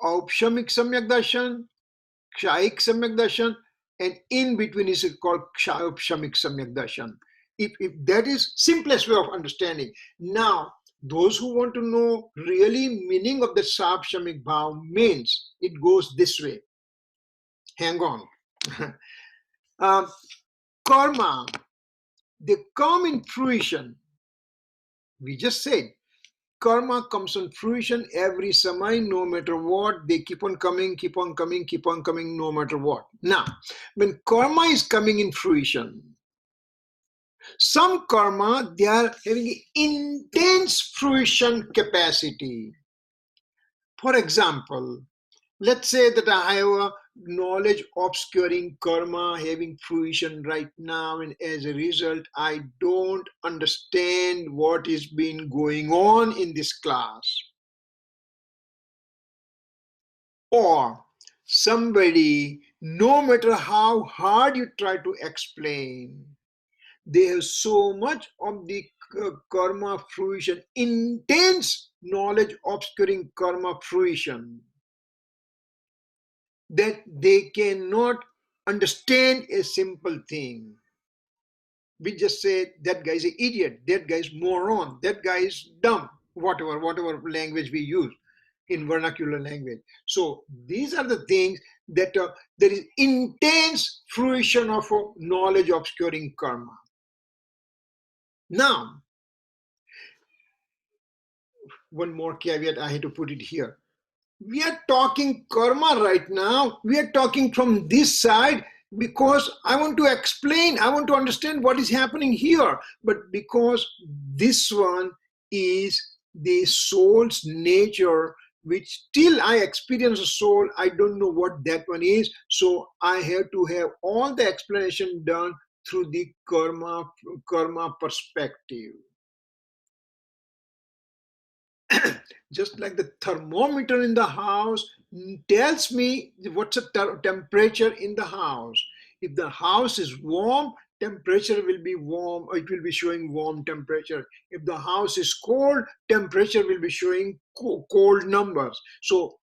aupshamik samyak darshan, kshayik samyak darshan, and in between is called kshayopshamik samyak darshan. If that is simplest way of understanding. Now, those who want to know really meaning of the kshayopshamik bhav means, it goes this way. Hang on. Karma, they come in fruition. We just said, karma comes in fruition every samay, no matter what. They keep on coming, keep on coming, keep on coming, no matter what. Now, when karma is coming in fruition, some karma, they are having intense fruition capacity. For example, let's say that I have a knowledge obscuring karma having fruition right now, and as a result, I don't understand what is been going on in this class. Or somebody, no matter how hard you try to explain, they have so much of the karma fruition, intense knowledge obscuring karma fruition, that they cannot understand a simple thing. We just say that guy is an idiot, that guy is moron, that guy is dumb, whatever language we use in vernacular language. So these are the things that there is intense fruition of knowledge obscuring karma. Now, one more caveat I had to put it here. We are talking karma right now. We are talking from this side because I want to explain, I want to understand what is happening here. But because this one is the soul's nature, which till I experience a soul, I don't know what that one is. So I have to have all the explanation done through the karma perspective. Just like the thermometer in the house tells me what's the temperature in the house. If the house is warm, temperature will be warm, or it will be showing warm temperature. If the house is cold, temperature will be showing cold numbers. So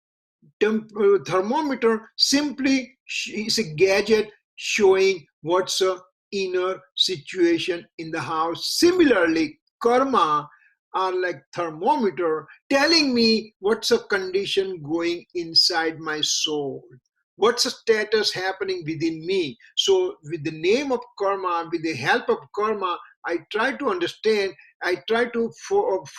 thermometer simply is a gadget showing what's inner situation in the house. Similarly, karma are like thermometer telling me what's a condition going inside my soul. What's the status happening within me? So with the name of karma, with the help of karma, I try to understand, I try to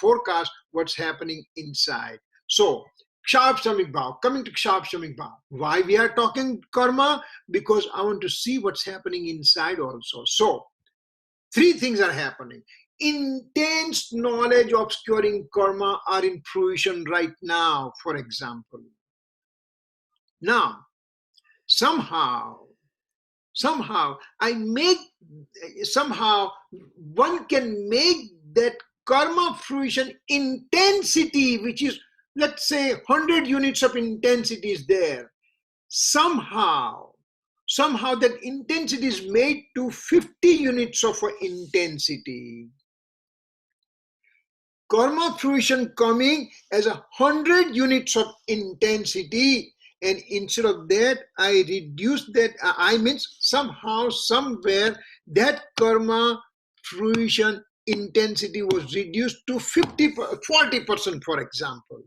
forecast what's happening inside. So Kshav Bhav, coming to Kshav Bhav. Why we are talking karma? Because I want to see what's happening inside also. So three things are happening. Intense knowledge obscuring karma are in fruition right now, for example. Now, somehow one can make that karma fruition intensity, which is, let's say, 100 units of intensity is there. Somehow that intensity is made to 50 units of intensity. Karma fruition coming as 100 units of intensity, and instead of that, I reduce that. I mean, somehow, somewhere, that karma fruition intensity was reduced to 40%, for example.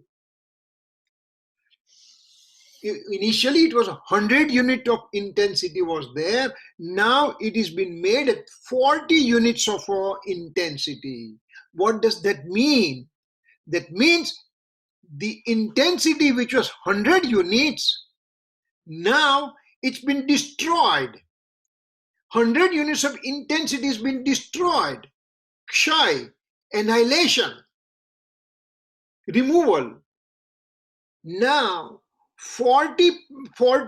Initially, it was 100 unit of intensity was there. Now it has been made at 40 units of intensity. What does that mean? That means the intensity which was 100 units, now it's been destroyed. 100 units of intensity has been destroyed. Kshay, annihilation, removal. Now 40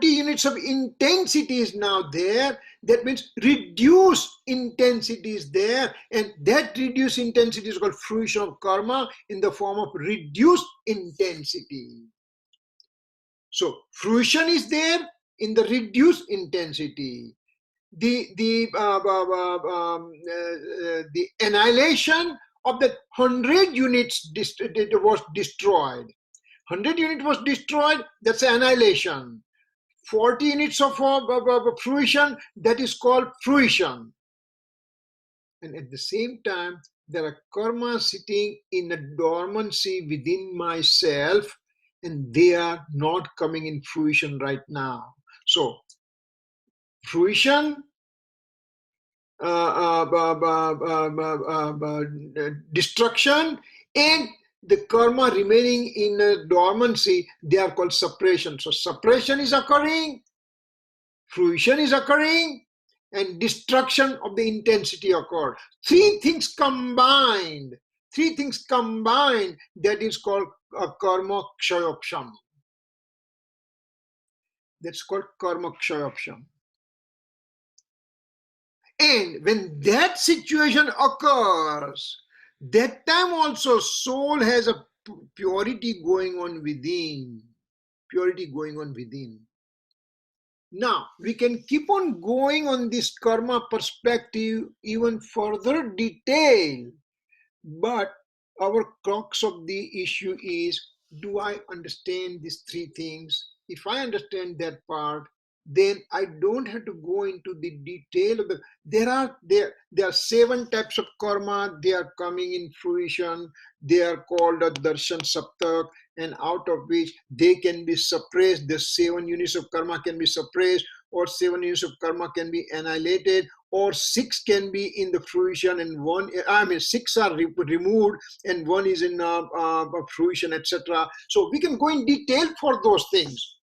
units of intensity is now there. That means reduced intensity is there, and that reduced intensity is called fruition of karma in the form of reduced intensity. So fruition is there in the reduced intensity. The annihilation of the 100 units was destroyed. 100 units was destroyed, that's annihilation. 40 units of fruition, that is called fruition. And at the same time, there are karma sitting in a dormancy within myself, and they are not coming in fruition right now. So, fruition, destruction, and the karma remaining in dormancy, they are called suppression. So suppression is occurring, fruition is occurring, and destruction of the intensity occurred. Three things combined, that is called karma kshayopsham. That's called karma kshayopsham. And when that situation occurs, that time also soul has a purity going on within. Now, we can keep on going on this karma perspective even further detail, but our crux of the issue is, do I understand these three things? If I understand that part, then I don't have to go into the detail of the. There are 7 types of karma. They are coming in fruition. They are called a darshan saptak, and out of which they can be suppressed. The 7 units of karma can be suppressed, or 7 units of karma can be annihilated, or 6 can be in the fruition, and 6 are removed, and 1 is in fruition, etc. So we can go in detail for those things.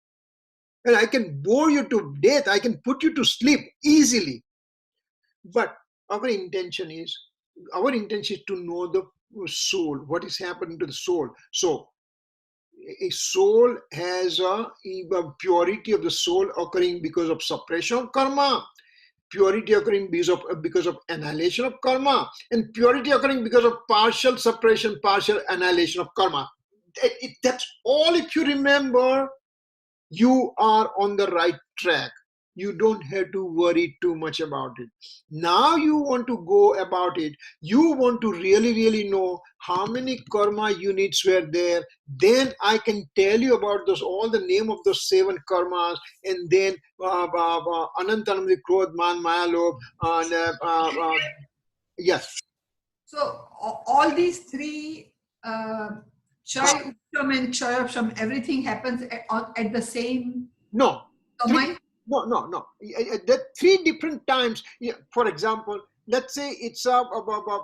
And I can bore you to death. I can put you to sleep easily. But our intention is to know the soul, what is happening to the soul. So a soul has a purity of the soul occurring because of suppression of karma, purity occurring because of annihilation of karma, and purity occurring because of partial suppression, partial annihilation of karma. That's all. If you remember, you are on the right track. you don't have to worry too much about it. Now you want to go about it. You want to really know how many karma units were there. Then I can tell you about those, all the name of those 7 karmas, and then Anantanamdi, Krodh, Man, Maya, Lobh, and yes. So all these 3, Kshay, Upsham and Kshayapsham, everything happens at the same No. samay? No. There are 3 different times. For example, let's say it's a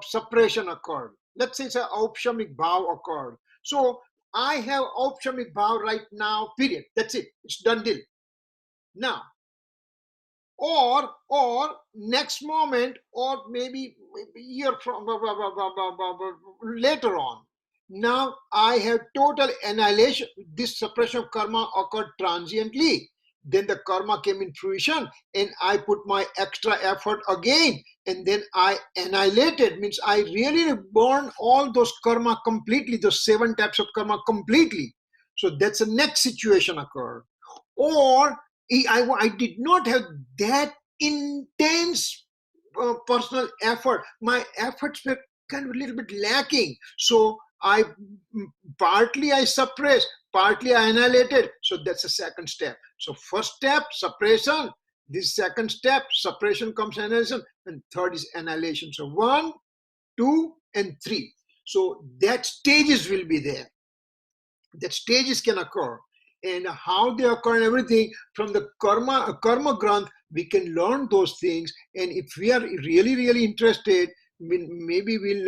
separation occurred. Let's say it's a Aupshamik bhav occurred. So I have Aupshamik bhav right now, period. That's it. It's done deal. Now, or next moment, or maybe year from later on. Now I have total annihilation. This suppression of karma occurred transiently. Then the karma came in fruition, and I put my extra effort again, and then I annihilated. Means I really burned all those karma completely, those 7 types of karma completely. So that's the next situation occurred. Or I did not have that intense personal effort. My efforts were kind of a little bit lacking. So partly I suppressed, partly I annihilated. So that's the second step. So first step, suppression. This second step, suppression comes annihilation, and third is annihilation. So 1, 2, and 3. So that stages will be there. That stages can occur, and how they occur and everything from the karma granth, we can learn those things. And if we are really interested, maybe we'll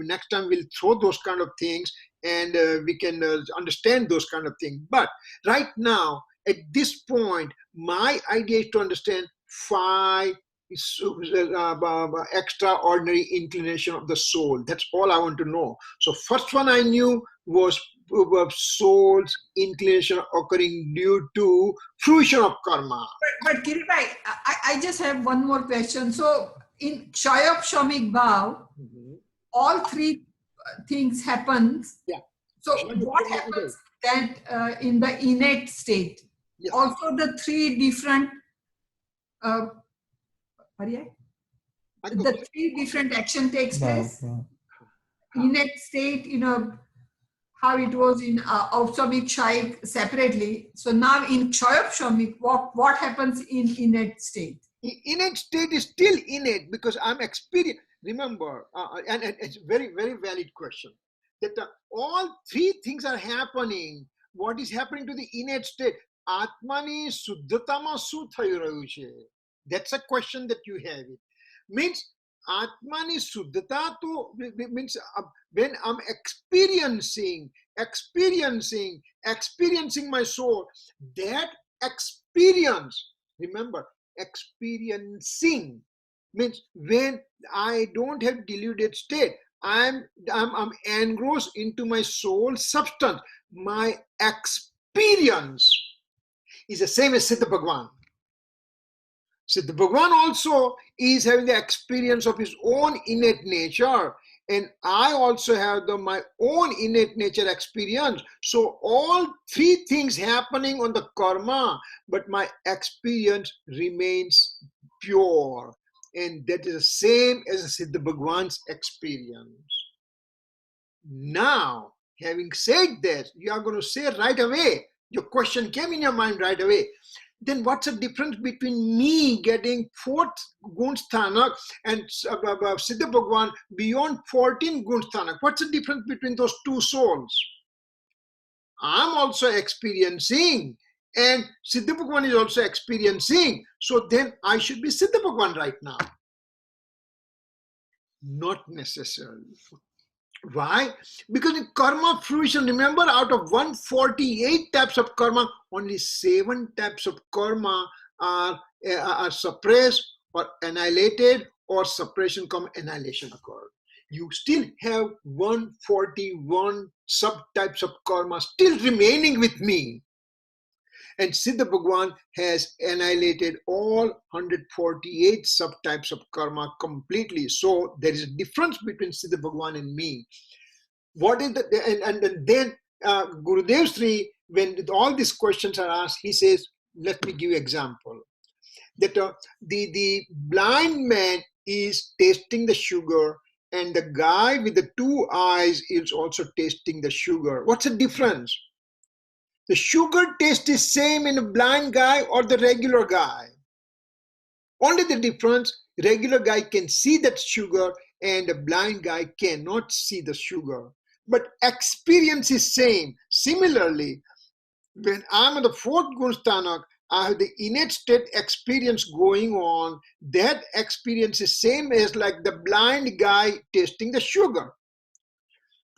next time we'll throw those kind of things, and we can understand those kind of things. But right now, at this point, my idea is to understand 5 extraordinary inclination of the soul. That's all I want to know. So first one I knew was soul's inclination occurring due to fruition of karma. But Kirit, I just have one more question. So in Kshayapshamik bhav, all 3 things happens. Yeah. So what happens that in the innate state? Yes. Also the 3 different the 3 different action takes place. Innate state, how it was in Aupsamik, Kshayik separately. So now in Kshayapshamik, what happens in innate state? Innate state is still innate because I'm experiencing. Remember, and it's a very valid question, that all 3 things are happening. What is happening to the innate state? Atmani suddhatama su thayu rayu છે. That's a question that you have. It means Atmani suddhata to means when I'm experiencing my soul, that experience, remember, experiencing means when I don't have deluded state, I'm engrossed into my soul substance. My experience is the same as Siddha Bhagwan. Siddha Bhagwan also is having the experience of his own innate nature, and I also have my own innate nature experience. So all 3 things happening on the karma, but my experience remains pure, and that is the same as Siddha Bhagwan's experience. Now, having said that, you are going to say right away, your question came in your mind right away, then what's the difference between me getting 4th Gunsthana and Siddha Bhagwan beyond 14 Gunsthana? What's the difference between those 2 souls? I'm also experiencing, and Siddha Bhagwan is also experiencing. So then I should be Siddha Bhagwan right now. Not necessarily. Why? Because in karma fruition, remember, out of 148 types of karma, only 7 types of karma are suppressed or annihilated, or suppression come annihilation occurred. You still have 141 subtypes of karma still remaining with me. And Siddha Bhagwan has annihilated all 148 subtypes of karma completely. So there is a difference between Siddha Bhagwan and me. What is and then Gurudev Sri, when all these questions are asked, he says, let me give you example. That the blind man is tasting the sugar, and the guy with the two eyes is also tasting the sugar. What's the difference? The sugar taste is same in a blind guy or the regular guy. Only the difference, regular guy can see that sugar and a blind guy cannot see the sugar. But experience is same. Similarly, when I'm at the fourth Gunstanak, I have the innate state experience going on. That experience is same as like the blind guy tasting the sugar.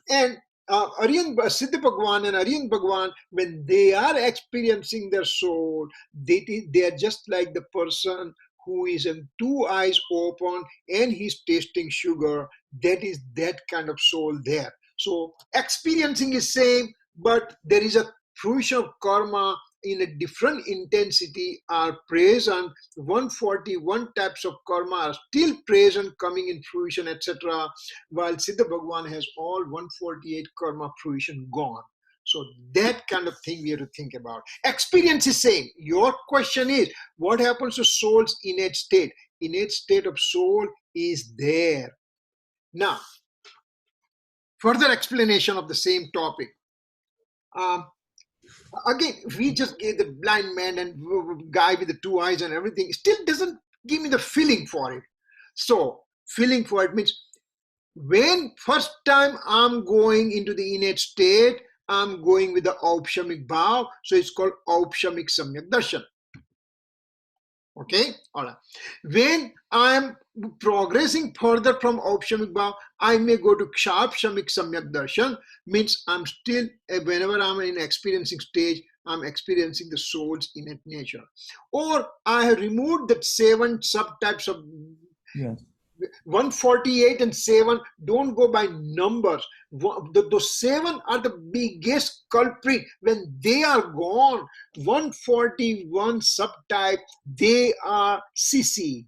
And Siddha Bhagwan and Aryan Bhagwan, when they are experiencing their soul, they are just like the person who is in two eyes open and he's tasting sugar. That is that kind of soul there. So experiencing is same, but there is a fruition of karma in a different intensity are present. 141 types of karma are still present, coming in fruition, etc. While Siddha Bhagwan has all 148 karma fruition gone. So that kind of thing we have to think about. Experience is same. Your question is, what happens to soul's innate state? Innate state of soul is there. Now, further explanation of the same topic. Again, we just gave the blind man and guy with the two eyes and everything, still doesn't give me the feeling for it. So, feeling for it means when first time I'm going into the innate state, I'm going with the Aupshamik Bhav, so it's called Aupshamik Samyak Darshan. Okay, all right. When I'm progressing further from Aupshamik Bhav, I may go to Kshapshamik Samyak Darshan, means I'm still, whenever I'm in experiencing stage, I'm experiencing the soul's innate nature. Or I have removed that 7 subtypes of 148 and 7 don't go by numbers. Those 7 are the biggest culprit. When they are gone, 141 subtype, they are CC.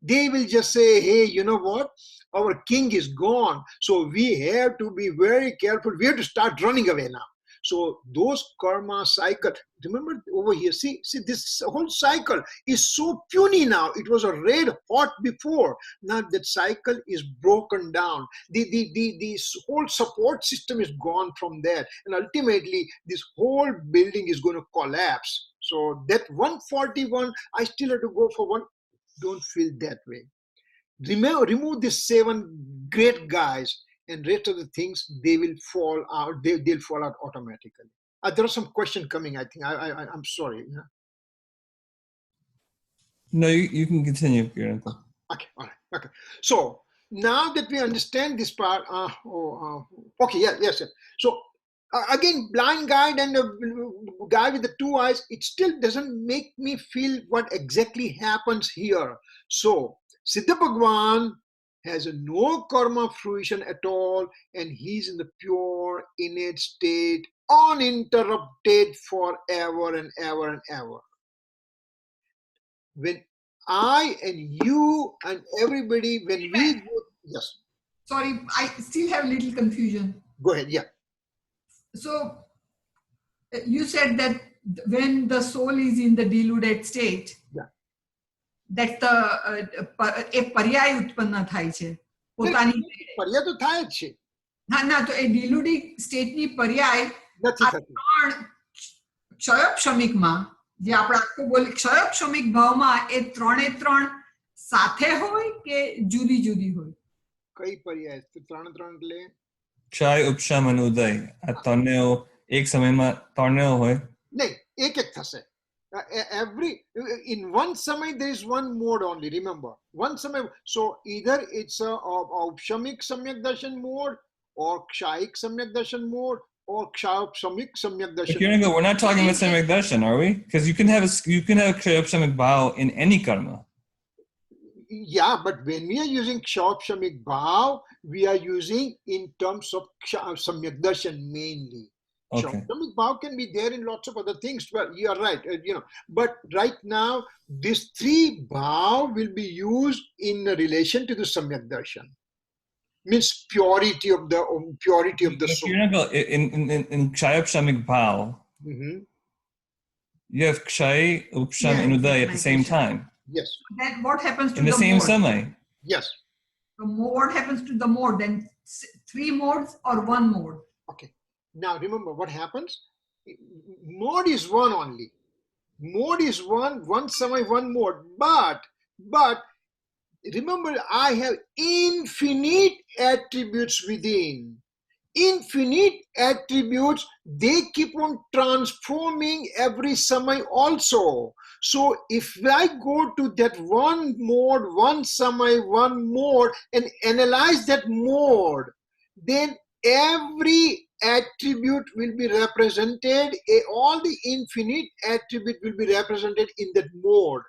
They will just say, hey, you know what? Our king is gone. So we have to be very careful. We have to start running away now. So those karma cycle, remember over here, see this whole cycle is so puny now. It was a red hot before. Now that cycle is broken down. The whole support system is gone from there. And ultimately, this whole building is going to collapse. So that 141, I still have to go for one. Don't feel that way. Remove these 7 great guys, and rest of the things, they will fall out. They'll fall out automatically. There are some questions coming. I think I'm sorry. Yeah? No, you can continue, Kirit. Okay, all right. Okay. So now that we understand this part, okay, yes. So again, blind guide and a guy with the 2 eyes, it still doesn't make me feel what exactly happens here. So Siddha Bhagwan has no karma fruition at all, and he's in the pure innate state, uninterrupted forever and ever and ever. When I and you and everybody, when we go, yes. Sorry, I still have a little confusion. Go ahead, yeah. So you said that when the soul is in the deluded state, that એક પર્યાય ઉત્પન્ન થાય છે પોતાની પર્યાય તો થાય જ છે. ના તો એ ડિલુડિક સ્ટેટની પર્યાય નથી થતી. ક્ષયોપશમિકમાં જે આપણે આખું બોલી ક્ષયોપશમિક ભાવમાં એ ત્રણે ત્રણ સાથે હોય કે જુદી જુદી હોય? કઈ પર્યાય? ત્રણે ત્રણ એટલે ક્ષય ઉપશમ અને ઉદય, આ ત્રણેય એક સમયમાં ત્રણેય હોય? નહીં, એક થશે. In one samay there is one mode only, remember, one samay. So either it's a Aupshamik Samyak Darshan mode, or Kshayik Samyak Darshan mode, or Kshayopshamik Samyak Darshan. We're not talking about Samyak Darshan, are we? Because you can have Kshayopshamik Bhav in any karma. Yeah, but when we are using Kshayopshamik Bhav, we are using in terms of Samyak Darshan mainly. Okay. Shamik Bhav can be there in lots of other things. Well, you are right, But right now, these 3 Bhav will be used in relation to the Samyak Darshan. Means purity of the soul. In Kshayopshamik Bhav, you have Kshay, Upsham, Yeah, and Uday that's at my the same question. time. Yes. Then what happens to In the the same mode? Samay. Yes. So what happens to the mode? Then 3 modes or 1 mode? Okay. Now remember what happens. Mode is one only. Mode is one Samay, one mode. But remember, I have infinite attributes within. Infinite attributes, they keep on transforming every Samay also. So if I go to that one mode, one Samay, one mode, and analyze that mode, then every attribute will be represented, all the infinite attribute will be represented in that mode.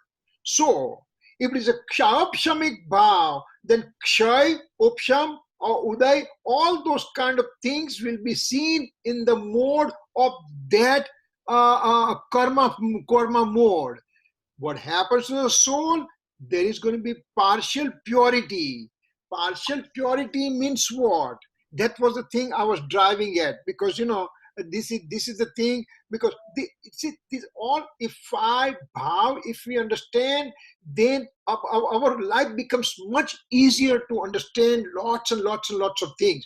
So if it is a Kshayapshamik bhav, then Kshay, Upsham, or Uday, all those kind of things will be seen in the mode of that karma mode. What happens to the soul? There is going to be partial purity. Partial purity means what? That was the thing I was driving at, because this is the thing, because this all, if I bhav, if we understand, then our life becomes much easier to understand lots and lots and lots of things.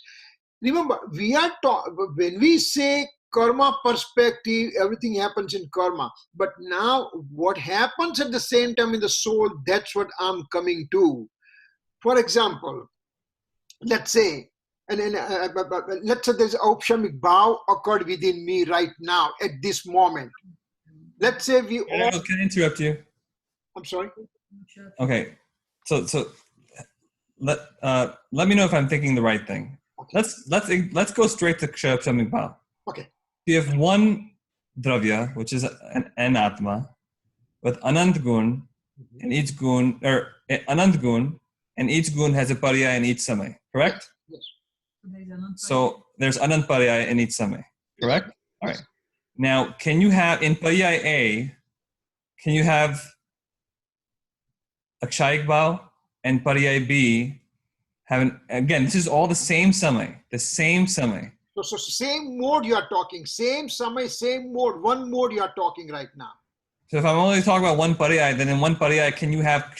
Remember, when we say karma perspective, everything happens in karma. But now, what happens at the same time in the soul, that's what I'm coming to. For example, let's say, let's say there's an Aupshamik bhav occurred within me right now at this moment. Let's say we all. Can I interrupt you? I'm sorry. Okay, so let me know if I'm thinking the right thing. Okay. Let's go straight to Kshayapshamik bhav. Okay. You have one dravya, which is an atma, with anant gun, and each gun, or anant gun, and each gun has a paryaya in each samay, correct? Yes. So there's anant paryaya in each samay, correct? Yes. All right. Now, can you have, in paryaya A, can you have akshayik bhav, and paryaya B have again, this is all the same samay, So same mode you are talking, same samay, same mode, one mode you are talking right now. So if I'm only talking about one paryaya, then in one paryaya, can you have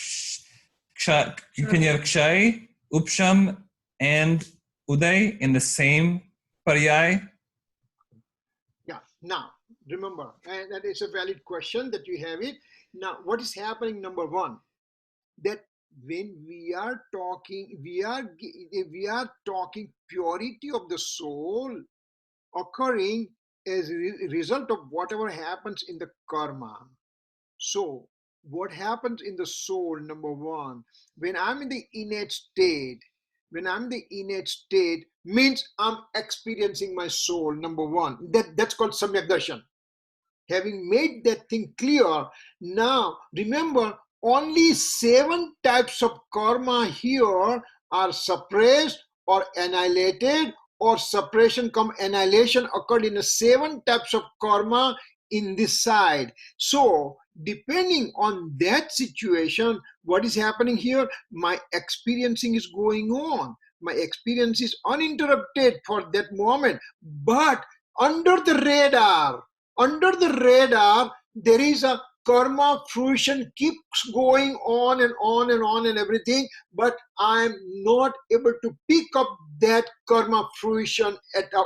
kshay, upsham, and uday in the same paryaya? Yeah. Now, remember, and that is a valid question that you have it. Now, what is happening? Number one, that when we are talking purity of the soul occurring as a result of whatever happens in the karma. So what happens in the soul? Number one, when I'm in the innate state, means I'm experiencing my soul. Number one, that's called samyak darshan. Having made that thing clear, now remember, only 7 types of karma here are suppressed or annihilated, or suppression come annihilation occurred in the 7 types of karma in this side. So depending on that situation, what is happening here? My experiencing is going on. My experience is uninterrupted for that moment. But under the radar, there is a karma fruition keeps going on and on and on and everything, but I'm not able to pick up that karma fruition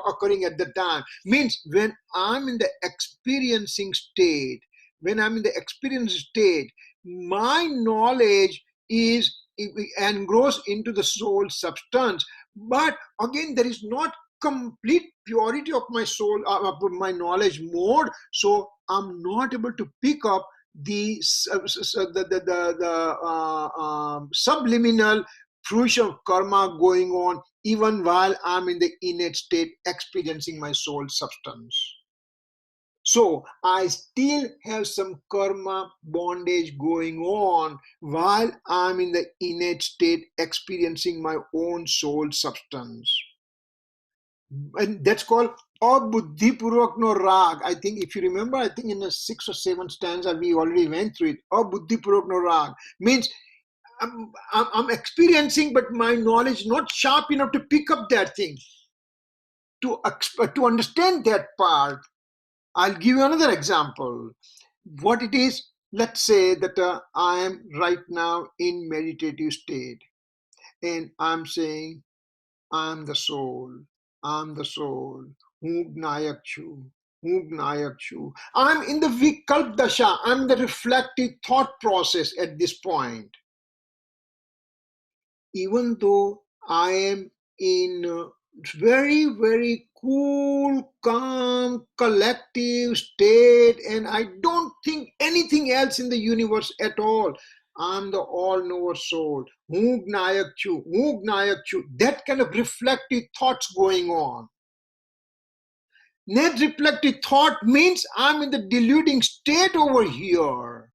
occurring at the time. Means when I'm in the experiencing state, my knowledge is engrossed into the soul substance. But again, there is not complete purity of my soul, my knowledge mode, so I'm not able to pick up the subliminal fruition of karma going on even while I'm in the innate state experiencing my soul substance. So I still have some karma bondage going on while I'm in the innate state experiencing my own soul substance. And that's called abuddhi purvak no rag. I think if you remember, I think in the 6 or 7 stanza we already went through it. Abuddhi purvak no rag means I'm experiencing, but my knowledge is not sharp enough to pick up that thing, to understand that part. I'll give you another example. what it is, let's say that I am right now in meditative state and I'm saying, I'm the soul, I'm the soul, Hugnayakshu, Hugnayakshu. I'm in the Vikalp Dasha, I'm the reflective thought process at this point. Even though I am in very, very cool, calm, collective state, and I don't think anything else in the universe at all. I'm the all-knower soul. Hugnayakshu, Hugnayakshu. That kind of reflective thoughts going on. Net reflective thought means I'm in the deluding state over here.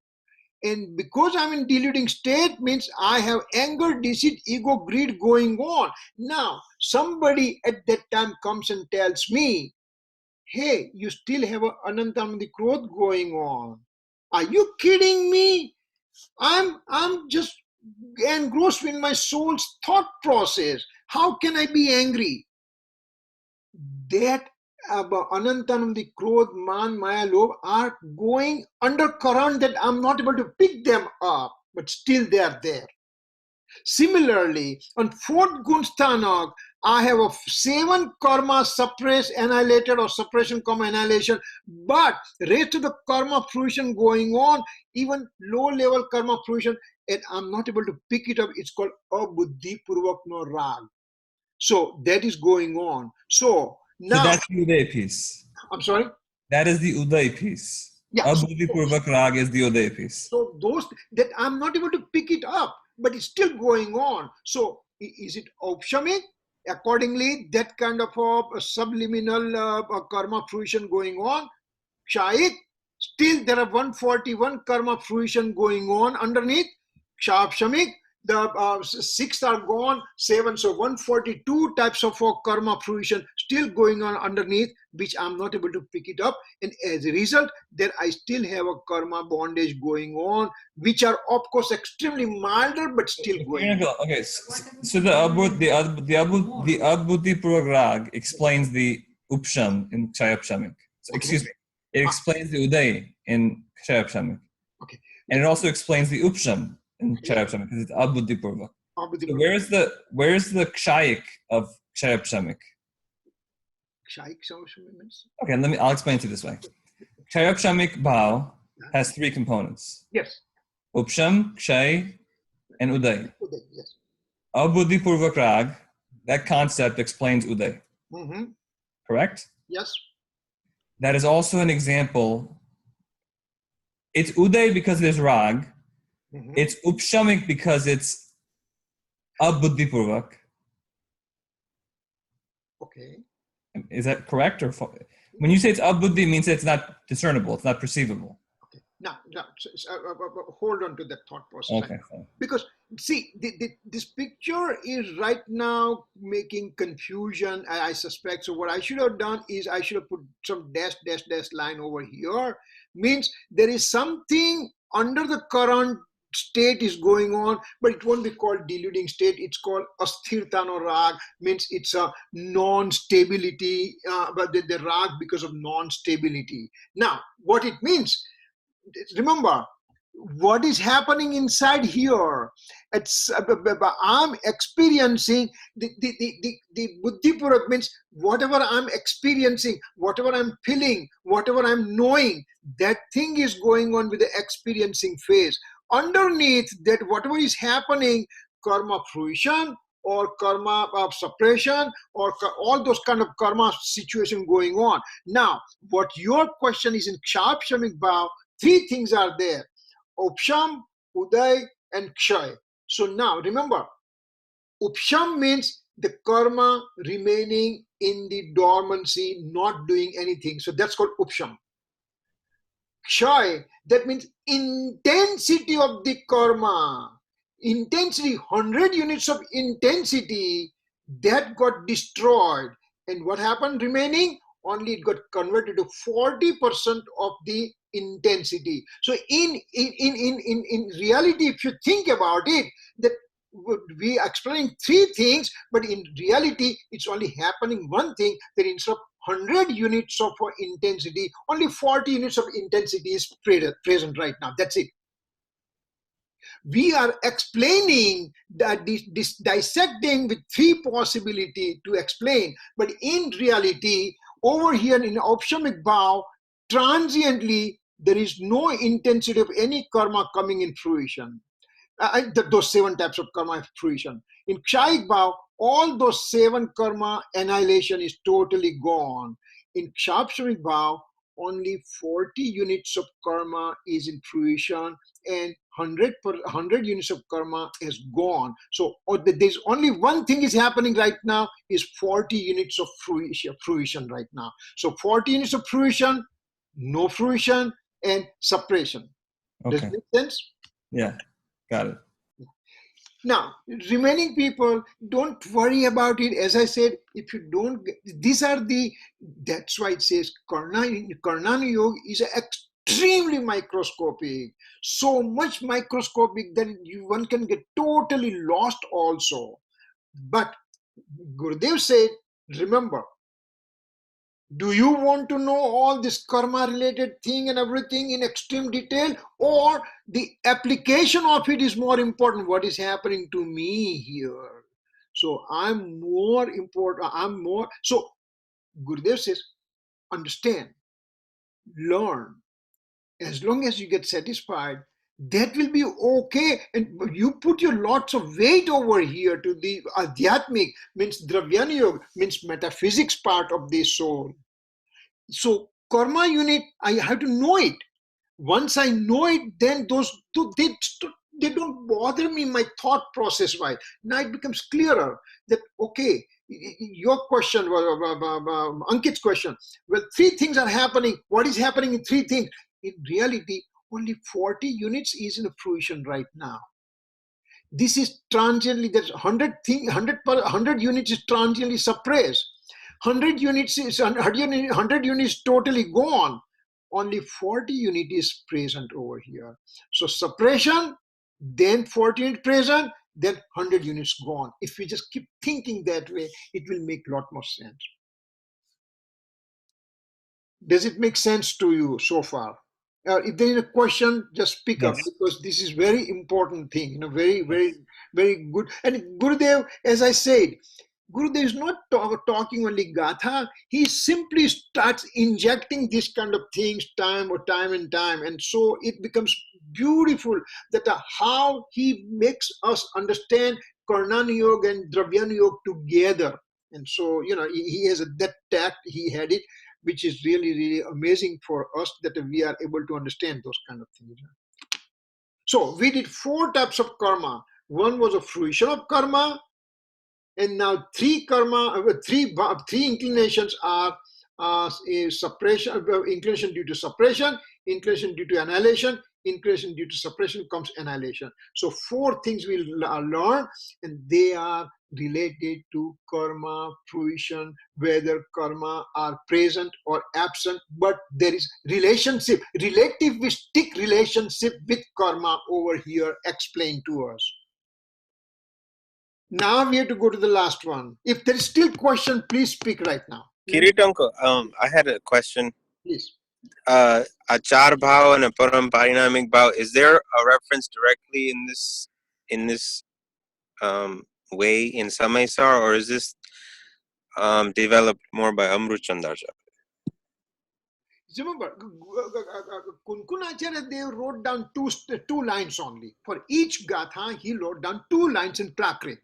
And because I'm in deluding state means I have anger, deceit, ego, greed going on. Now, somebody at that time comes and tells me, hey, you still have an Anantamadi Krodh going on. Are you kidding me? I'm just engrossed in my soul's thought process. How can I be angry? That Anantanam, Krodh, Man, Maya, Lobh are going under current that I'm not able to pick them up, but still they are there. Similarly, on fourth Gunsthanak, I have a 7 karma suppressed, annihilated, or suppression, karma, annihilation, but rest of the karma fruition going on, even low level karma fruition, and I'm not able to pick it up. It's called abuddhi purvak no rag. So that is going on. So now, that's the Uday piece. I'm sorry? That is the Uday piece. Yeah. Abuddhi Purvak Rag is the Uday piece. So those that I'm not able to pick it up, but it's still going on. So is it Aupshamik? Accordingly, that kind of a subliminal karma fruition going on. Kshayik, still there are 141 karma fruition going on underneath. Kshapshamik, the 6 are gone, 7, so 142 types of karma fruition still going on underneath, which I'm not able to pick it up, and as a result there I still have a karma bondage going on, which are of course extremely milder but still going on. Okay, so the Abuddhi Purvak Rag explains the Upsham in Kshayapshamik. So, excuse me, it explains the Uday in Kshayapshamik. Okay. And it also explains the Upsham in Kshayapshamik because it's Abuddhi Purvak. So where's the Kshayik of Kshayapshamik? Kshayik means? Okay, I'll explain to you this way. Kshayapshamik Bhav has 3 components. Yes. Upsham, Kshay, and Uday. Uday, yes. Abuddhi Purvak Rag, that concept explains Uday. Mm-hmm. Correct? Yes. That is also an example. It's Uday because there's Rag. Mm-hmm. It's Upshamik because it's Abuddhi Purvak. Okay. Is that correct? Or when you say it's Abuddhi, it means it's not discernible, it's not perceivable. Okay. Now hold on to that thought process. Okay. Because see, this picture is right now making confusion, I suspect. So what I should have done is I should have put some dash line over here. Means there is something under the current state is going on, but it won't be called deluding state. It's called asthirta no rag, means it's a non-stability, but the rag because of non-stability. Now, what it means, remember, what is happening inside here? It's I'm experiencing the buddhi purak, means whatever I'm experiencing, whatever I'm feeling, whatever I'm knowing, that thing is going on with the experiencing phase. Underneath that, whatever is happening, karma fruition or karma suppression or all those kind of karma situation going on. Now, what your question is in Kshapshamik Bhav, 3 things are there: Upsham, Uday, and Kshay. So now remember, Upsham means the karma remaining in the dormancy, not doing anything. So that's called Upsham. Kshay, that means intensity of the karma. Intensity, 100 units of intensity, that got destroyed. And what happened remaining? Only it got converted to 40% of the intensity. So in reality, if you think about it, that we are explaining 3 things, but in reality, it's only happening one thing, that instead of 100 units of intensity, only 40 units of intensity is present right now. That's it. We are explaining that this dissecting with 3 possibility to explain, but in reality, over here in Opshamic Bhav, transiently, there is no intensity of any karma coming in fruition. Those 7 types of karma fruition. In Kshayik Bhav, all those 7 karma annihilation is totally gone. In Kshapshamik Bhav, only 40 units of karma is in fruition and 100 units of karma is gone. So there's only one thing is happening right now is 40 units of fruition right now. So 40 units of fruition, no fruition, and suppression. Does it make sense? Yeah, got it. Now, remaining people, don't worry about it. As I said, if you don't, that's why it says Karnana Yoga is extremely microscopic, so much microscopic that one can get totally lost also. But Gurudev said, remember, do you want to know all this karma related thing and everything in extreme detail, or the application of it is more important? What is happening to me here? So I'm more important. So Gurudev says, understand, learn. As long as you get satisfied, that will be okay. And you put your lots of weight over here to the Adhyatmic, means Dravyana Yoga, means metaphysics part of the soul. So karma unit, I have to know it. Once I know it, then they don't bother me my thought process wise. Now it becomes clearer that, okay, your question, Ankit's question, well, 3 things are happening. What is happening in 3 things? In reality, only 40 units is in fruition right now. This is transiently, there's 100 units is transiently suppressed. 100 units totally gone. Only 40 units is present over here. So suppression, then 40 units present, then 100 units gone. If we just keep thinking that way, it will make a lot more sense. Does it make sense to you so far? If there is a question, just speak up, because this is very important thing. Very, very, very good. And Gurudev, as I said, Gurudev is not talking only Gatha. He simply starts injecting this kind of things time and time. And so it becomes beautiful that how he makes us understand Karnana Yoga and Dravyana Yoga together. And so, he has that tact, he had it, which is really, really amazing for us that we are able to understand those kind of things. So we did 4 types of karma. One was a fruition of karma, and now 3 inclinations are suppression, inclination due to suppression, inclination due to annihilation, inclination due to suppression comes annihilation. So 4 things we'll learn, and they are related to karma, fruition, whether karma are present or absent, but there is relativistic relationship with karma over here explained to us. Now we have to go to the last one. If there is still question, please speak right now. Kirit uncle, I had a question. Please. A char bhav and a param parinamic bhav, is there a reference directly in this way in Samaysar, or is this developed more by Amruchandar? Remember, Kunkunacharya Dev wrote down two lines only. For each gatha, he wrote down 2 lines in Prakrit.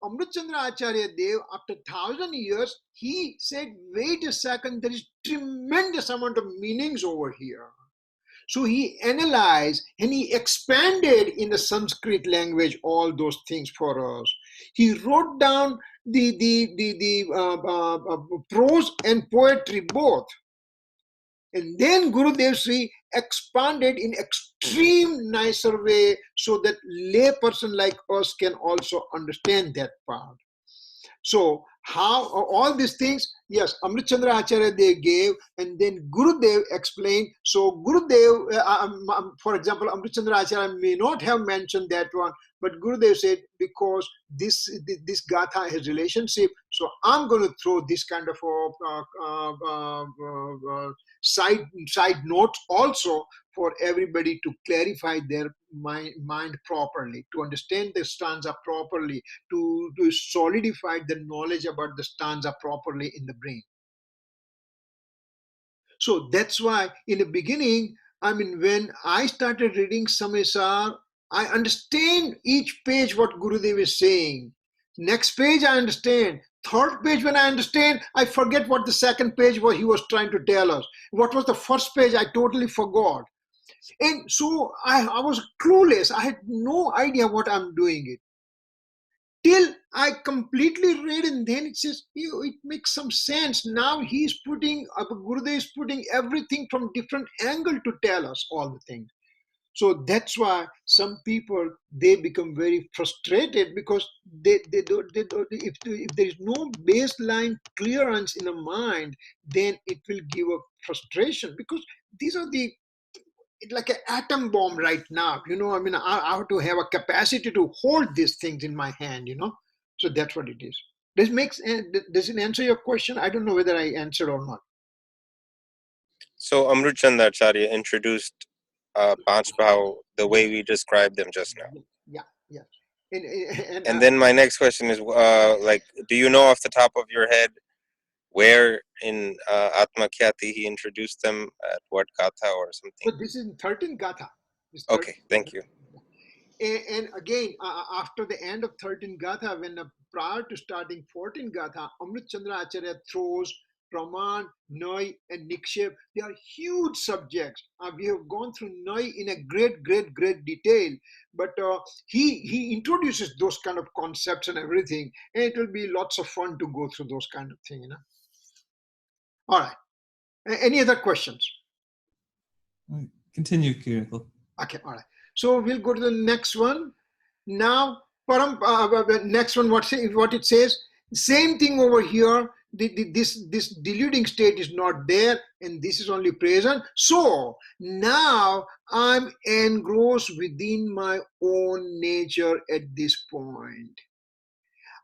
Amritchandra Acharya Dev, after 1,000 years, he said, wait a second, there is tremendous amount of meanings over here. So he analyzed and he expanded in the Sanskrit language all those things for us. He wrote down the prose and poetry both. And then Gurudev Sri expanded in extreme nicer way so that lay person like us can also understand that part. So How all these things, yes, Amrit Chandra Acharya they gave, and then Gurudev explained. So Gurudev, for example, Amrit Chandra Acharya may not have mentioned that one, but Gurudev said, because this Gatha has relationship, so I'm going to throw this kind of side notes also for everybody to clarify their mind properly, to understand the stanza properly, to solidify the knowledge about the stanza properly in the brain. So that's why in the beginning, I mean, when I started reading Samaysar, I understand each page what Gurudev is saying. Next page I understand. Third page when I understand, I forget what the second page what he was trying to tell us. What was the first page, I totally forgot. And so I was clueless. I had no idea what I'm doing it. Till I completely read, and then it says, it makes some sense. Now he's putting, Gurudev is putting everything from different angle to tell us all the things. So that's why some people, they become very frustrated, because they don't, if there is no baseline clearance in the mind, then it will give a frustration, because these are the, it's like an atom bomb right now, I mean, I have to have a capacity to hold these things in my hand, so that's what it is. Does it answer your question? I don't know whether I answered or not. So Amrit Chandra Acharya introduced Panch Bhav the way we described them just now. Yeah. And then my next question is, like, do you know off the top of your head where in Atma Khyati he introduced them, at what Gatha or something? But this is 13 Gatha. Okay, thank you. And again, after the end of 13 Gatha, when prior to starting 14 Gatha, Amrit Chandra Acharya throws Praman, Nai, and Nikshep. They are huge subjects. We have gone through Nai in a great detail, but he introduces those kind of concepts and everything, and it will be lots of fun to go through those kind of things. All right. Any other questions? Continue, Kirit. Okay, all right. So we'll go to the next one. Now, next one, what it says, same thing over here. This deluding state is not there, and this is only present. So now I'm engrossed within my own nature at this point.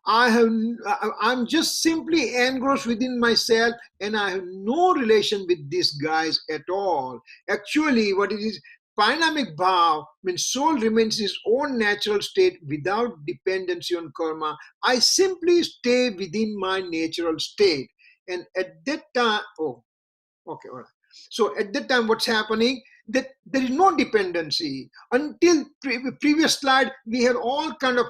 I'm just simply engrossed within myself, and I have no relation with these guys at all. Actually, what it is, Parinamic Bhav means soul remains in its own natural state without dependency on karma. I simply stay within my natural state. And at that time, all right. So at that time, what's happening? That there is no dependency. Until previous slide, we had all kind of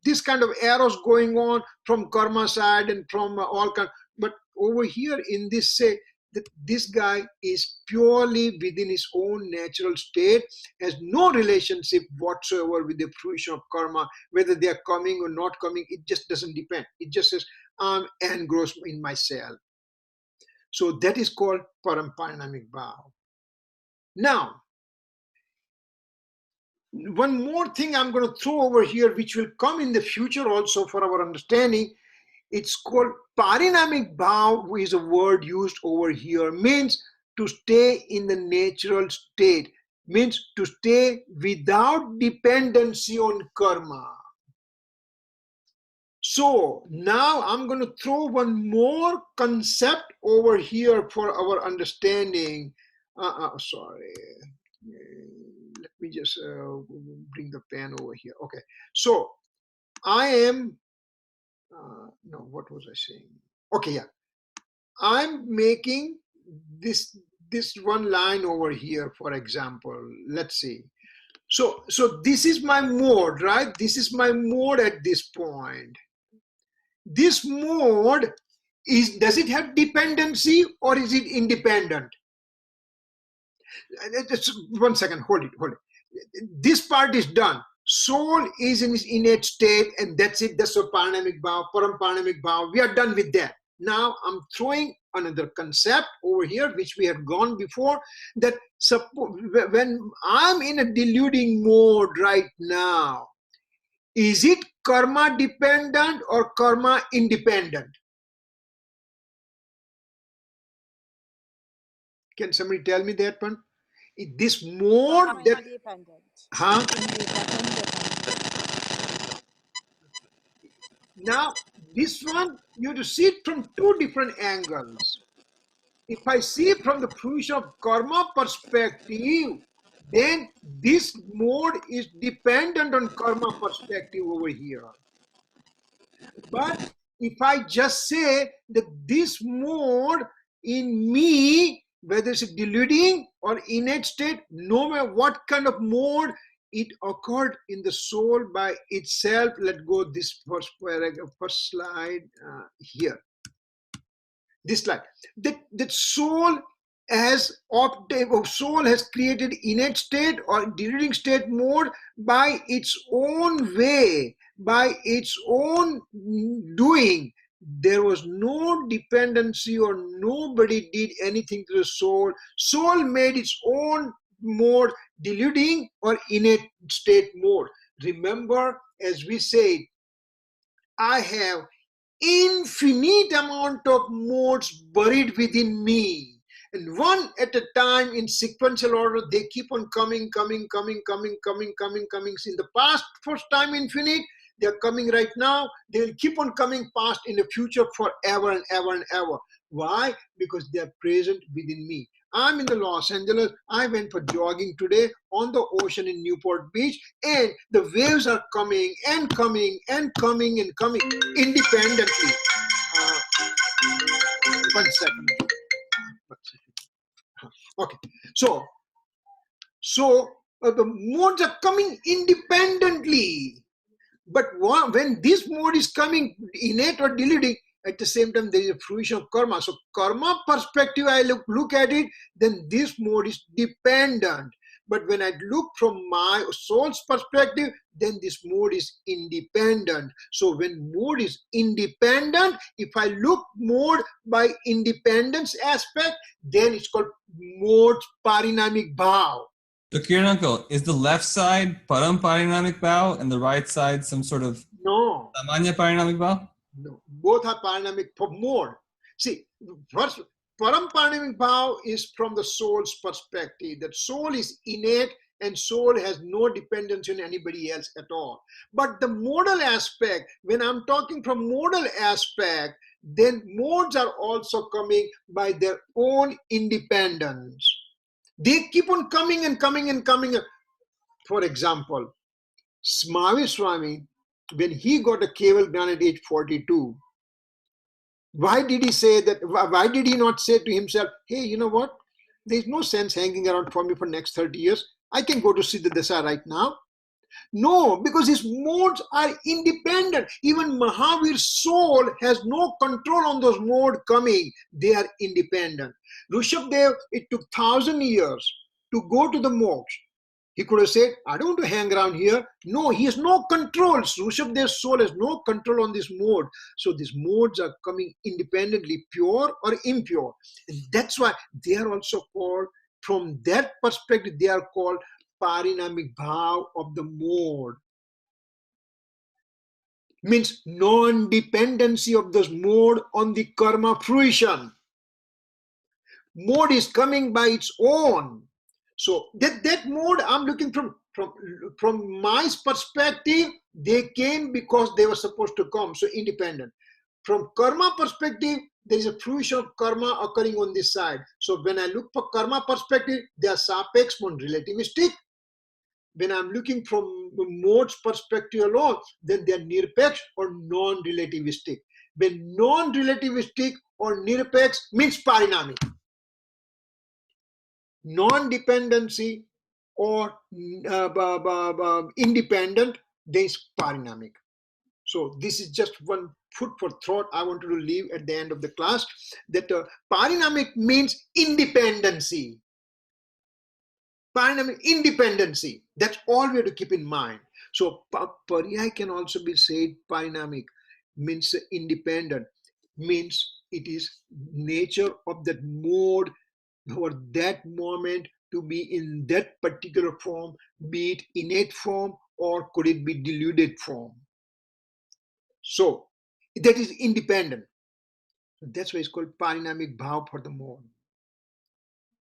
this kind of arrows going on from karma side and from all kind. But over here in this, say that this guy is purely within his own natural state, has no relationship whatsoever with the fruition of karma, whether they are coming or not coming. It just doesn't depend. It just says, I'm engrossed in myself. So that is called Parinamic Bhav. Now, one more thing I'm going to throw over here, which will come in the future also for our understanding. It's called Parinamic Bhav, which is a word used over here, means to stay in the natural state, means to stay without dependency on karma. So now I'm going to throw one more concept over here for our understanding. Sorry. Let me just bring the pen over here. Okay. So I am, no, what was I saying? Okay, yeah. I'm making this one line over here, for example. Let's see. So this is my mode, right? This is my mode at this point. This mode does it have dependency or is it independent? Just 1 second, hold it. This part is done. Soul is in its innate state, and that's it. That's a Parinamic Bhav, Parinamic Bhav. We are done with that. Now I'm throwing another concept over here, which we have gone before, that when I'm in a deluding mode right now, Is it karma dependent or karma independent? Can somebody tell me that one? This mode that independent. huh? Independent. Now this one you have to see it from two different angles. If I see from the fruition of karma perspective, then this mode is dependent on karma perspective over here. But if I just say that this mode in me, whether it's deluding or innate state, no matter what kind of mode, it occurred in the soul by itself. Let's go this first paragraph, first slide here. This slide. That soul has created innate state or deluding state mode by its own way, by its own doing. There was no dependency or nobody did anything to the soul. Soul made its own mode, deluding or innate state mode. Remember, as we said, I have infinite amount of modes buried within me, and one at a time in sequential order. They keep on coming in the past, first time infinite. They are coming right now. They will keep on coming past in the future forever and ever and ever. Why? Because they are present within me. I'm in the Los Angeles. I went for jogging today on the ocean in Newport Beach, and the waves are coming and coming and coming and coming independently. One second. Okay. So the modes are coming independently. But when this mode is coming innate or deluding, at the same time there is a fruition of karma. So karma perspective, I look at it, then this mode is dependent. But when I look from my soul's perspective, then this mode is independent. So when mode is independent, if I look mode by independence aspect, then it's called mode parinamic bhav. So Kiran uncle, is the left side Param Parinamic Bhav and the right side some sort of Samanya Parinamic Bhav? No, both are parinamic for mode. See, first, Param Parinamic Bhav is from the soul's perspective. That soul is innate and soul has no dependence on anybody else at all. But the modal aspect, when I'm talking from modal aspect, then modes are also coming by their own independence. They keep on coming and coming and coming. For example, Samaysar, when he got a Keval Gyan at age 42, why did he say that? Why did he not say to himself, hey, you know what? There's no sense hanging around for me for next 30 years. I can go to Siddha Dasa right now. No, because his modes are independent. Even Mahavir's soul has no control on those modes coming. They are independent. Rishabdev, it took 1,000 years to go to the moksha. He could have said, I don't want to hang around here. No, he has no control. Rishabdev's soul has no control on this mode. So these modes are coming independently, pure or impure. And that's why they are also called, from that perspective, they are called parinamic bhav of the mode. Means non-dependency of this mode on the karma fruition. Mode is coming by its own. So that mode I'm looking from my perspective, they came because they were supposed to come, so independent. From karma perspective, there is a fruition of karma occurring on this side. So when I look for karma perspective, they are sapex, relativistic. When I'm looking from the mode's perspective alone, then they are nirpex or non-relativistic. When non-relativistic or nirpex means parinamic. Non-dependency or independent, there is parinamic. So this is just one food for thought I wanted to leave at the end of the class, that parinamic means independency. Parinamic independency. That's all we have to keep in mind. So pariyai can also be said parinamic, means independent, means it is nature of that mode or that moment to be in that particular form, be it innate form or could it be diluted form? So that is independent. That's why it's called parinamic bhav for the mode.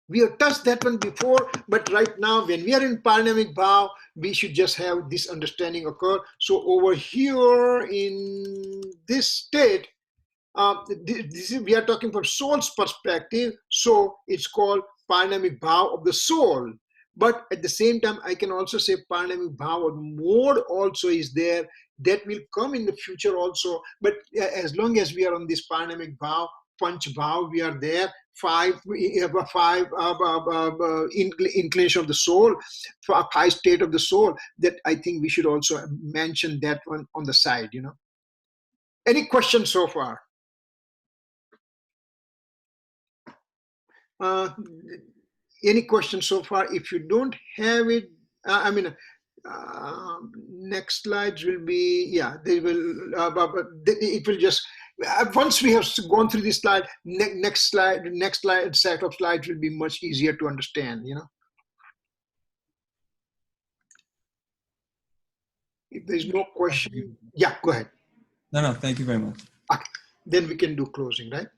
We have touched that one before, but right now when we are in parinamic bhav, we should just have this understanding occur. So over here in this state, we are talking from soul's perspective, so it's called parinamic bhav of the soul. But at the same time, I can also say parinamic bhav of the mode also is there. That will come in the future also. But as long as we are on this parinamic bhav, panch bhav, we are there. Five inclination of the soul, five state of the soul. That I think we should also mention that one on the side. Any questions so far? Any questions so far? If you don't have it, next slides will be, yeah, they will, it will just, once we have gone through this slide, next set of slides will be much easier to understand, If there's no question, yeah, go ahead. No, thank you very much. Okay. Then we can do closing, right?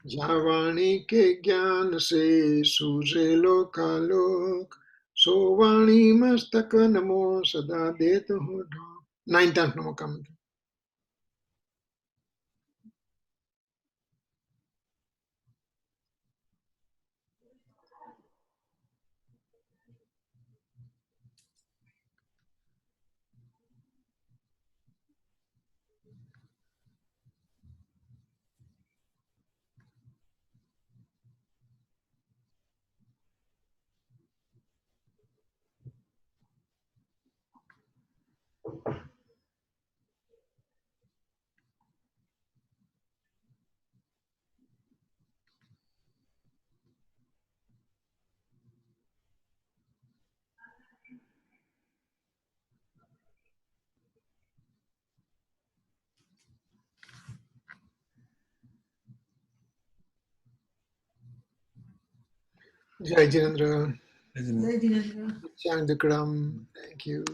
Javani ke gyan se suje lokalok, so vani mastaka namo sada det ho. 9 times namo come. Jai Jinendra. Jai Jinendra. Thank you.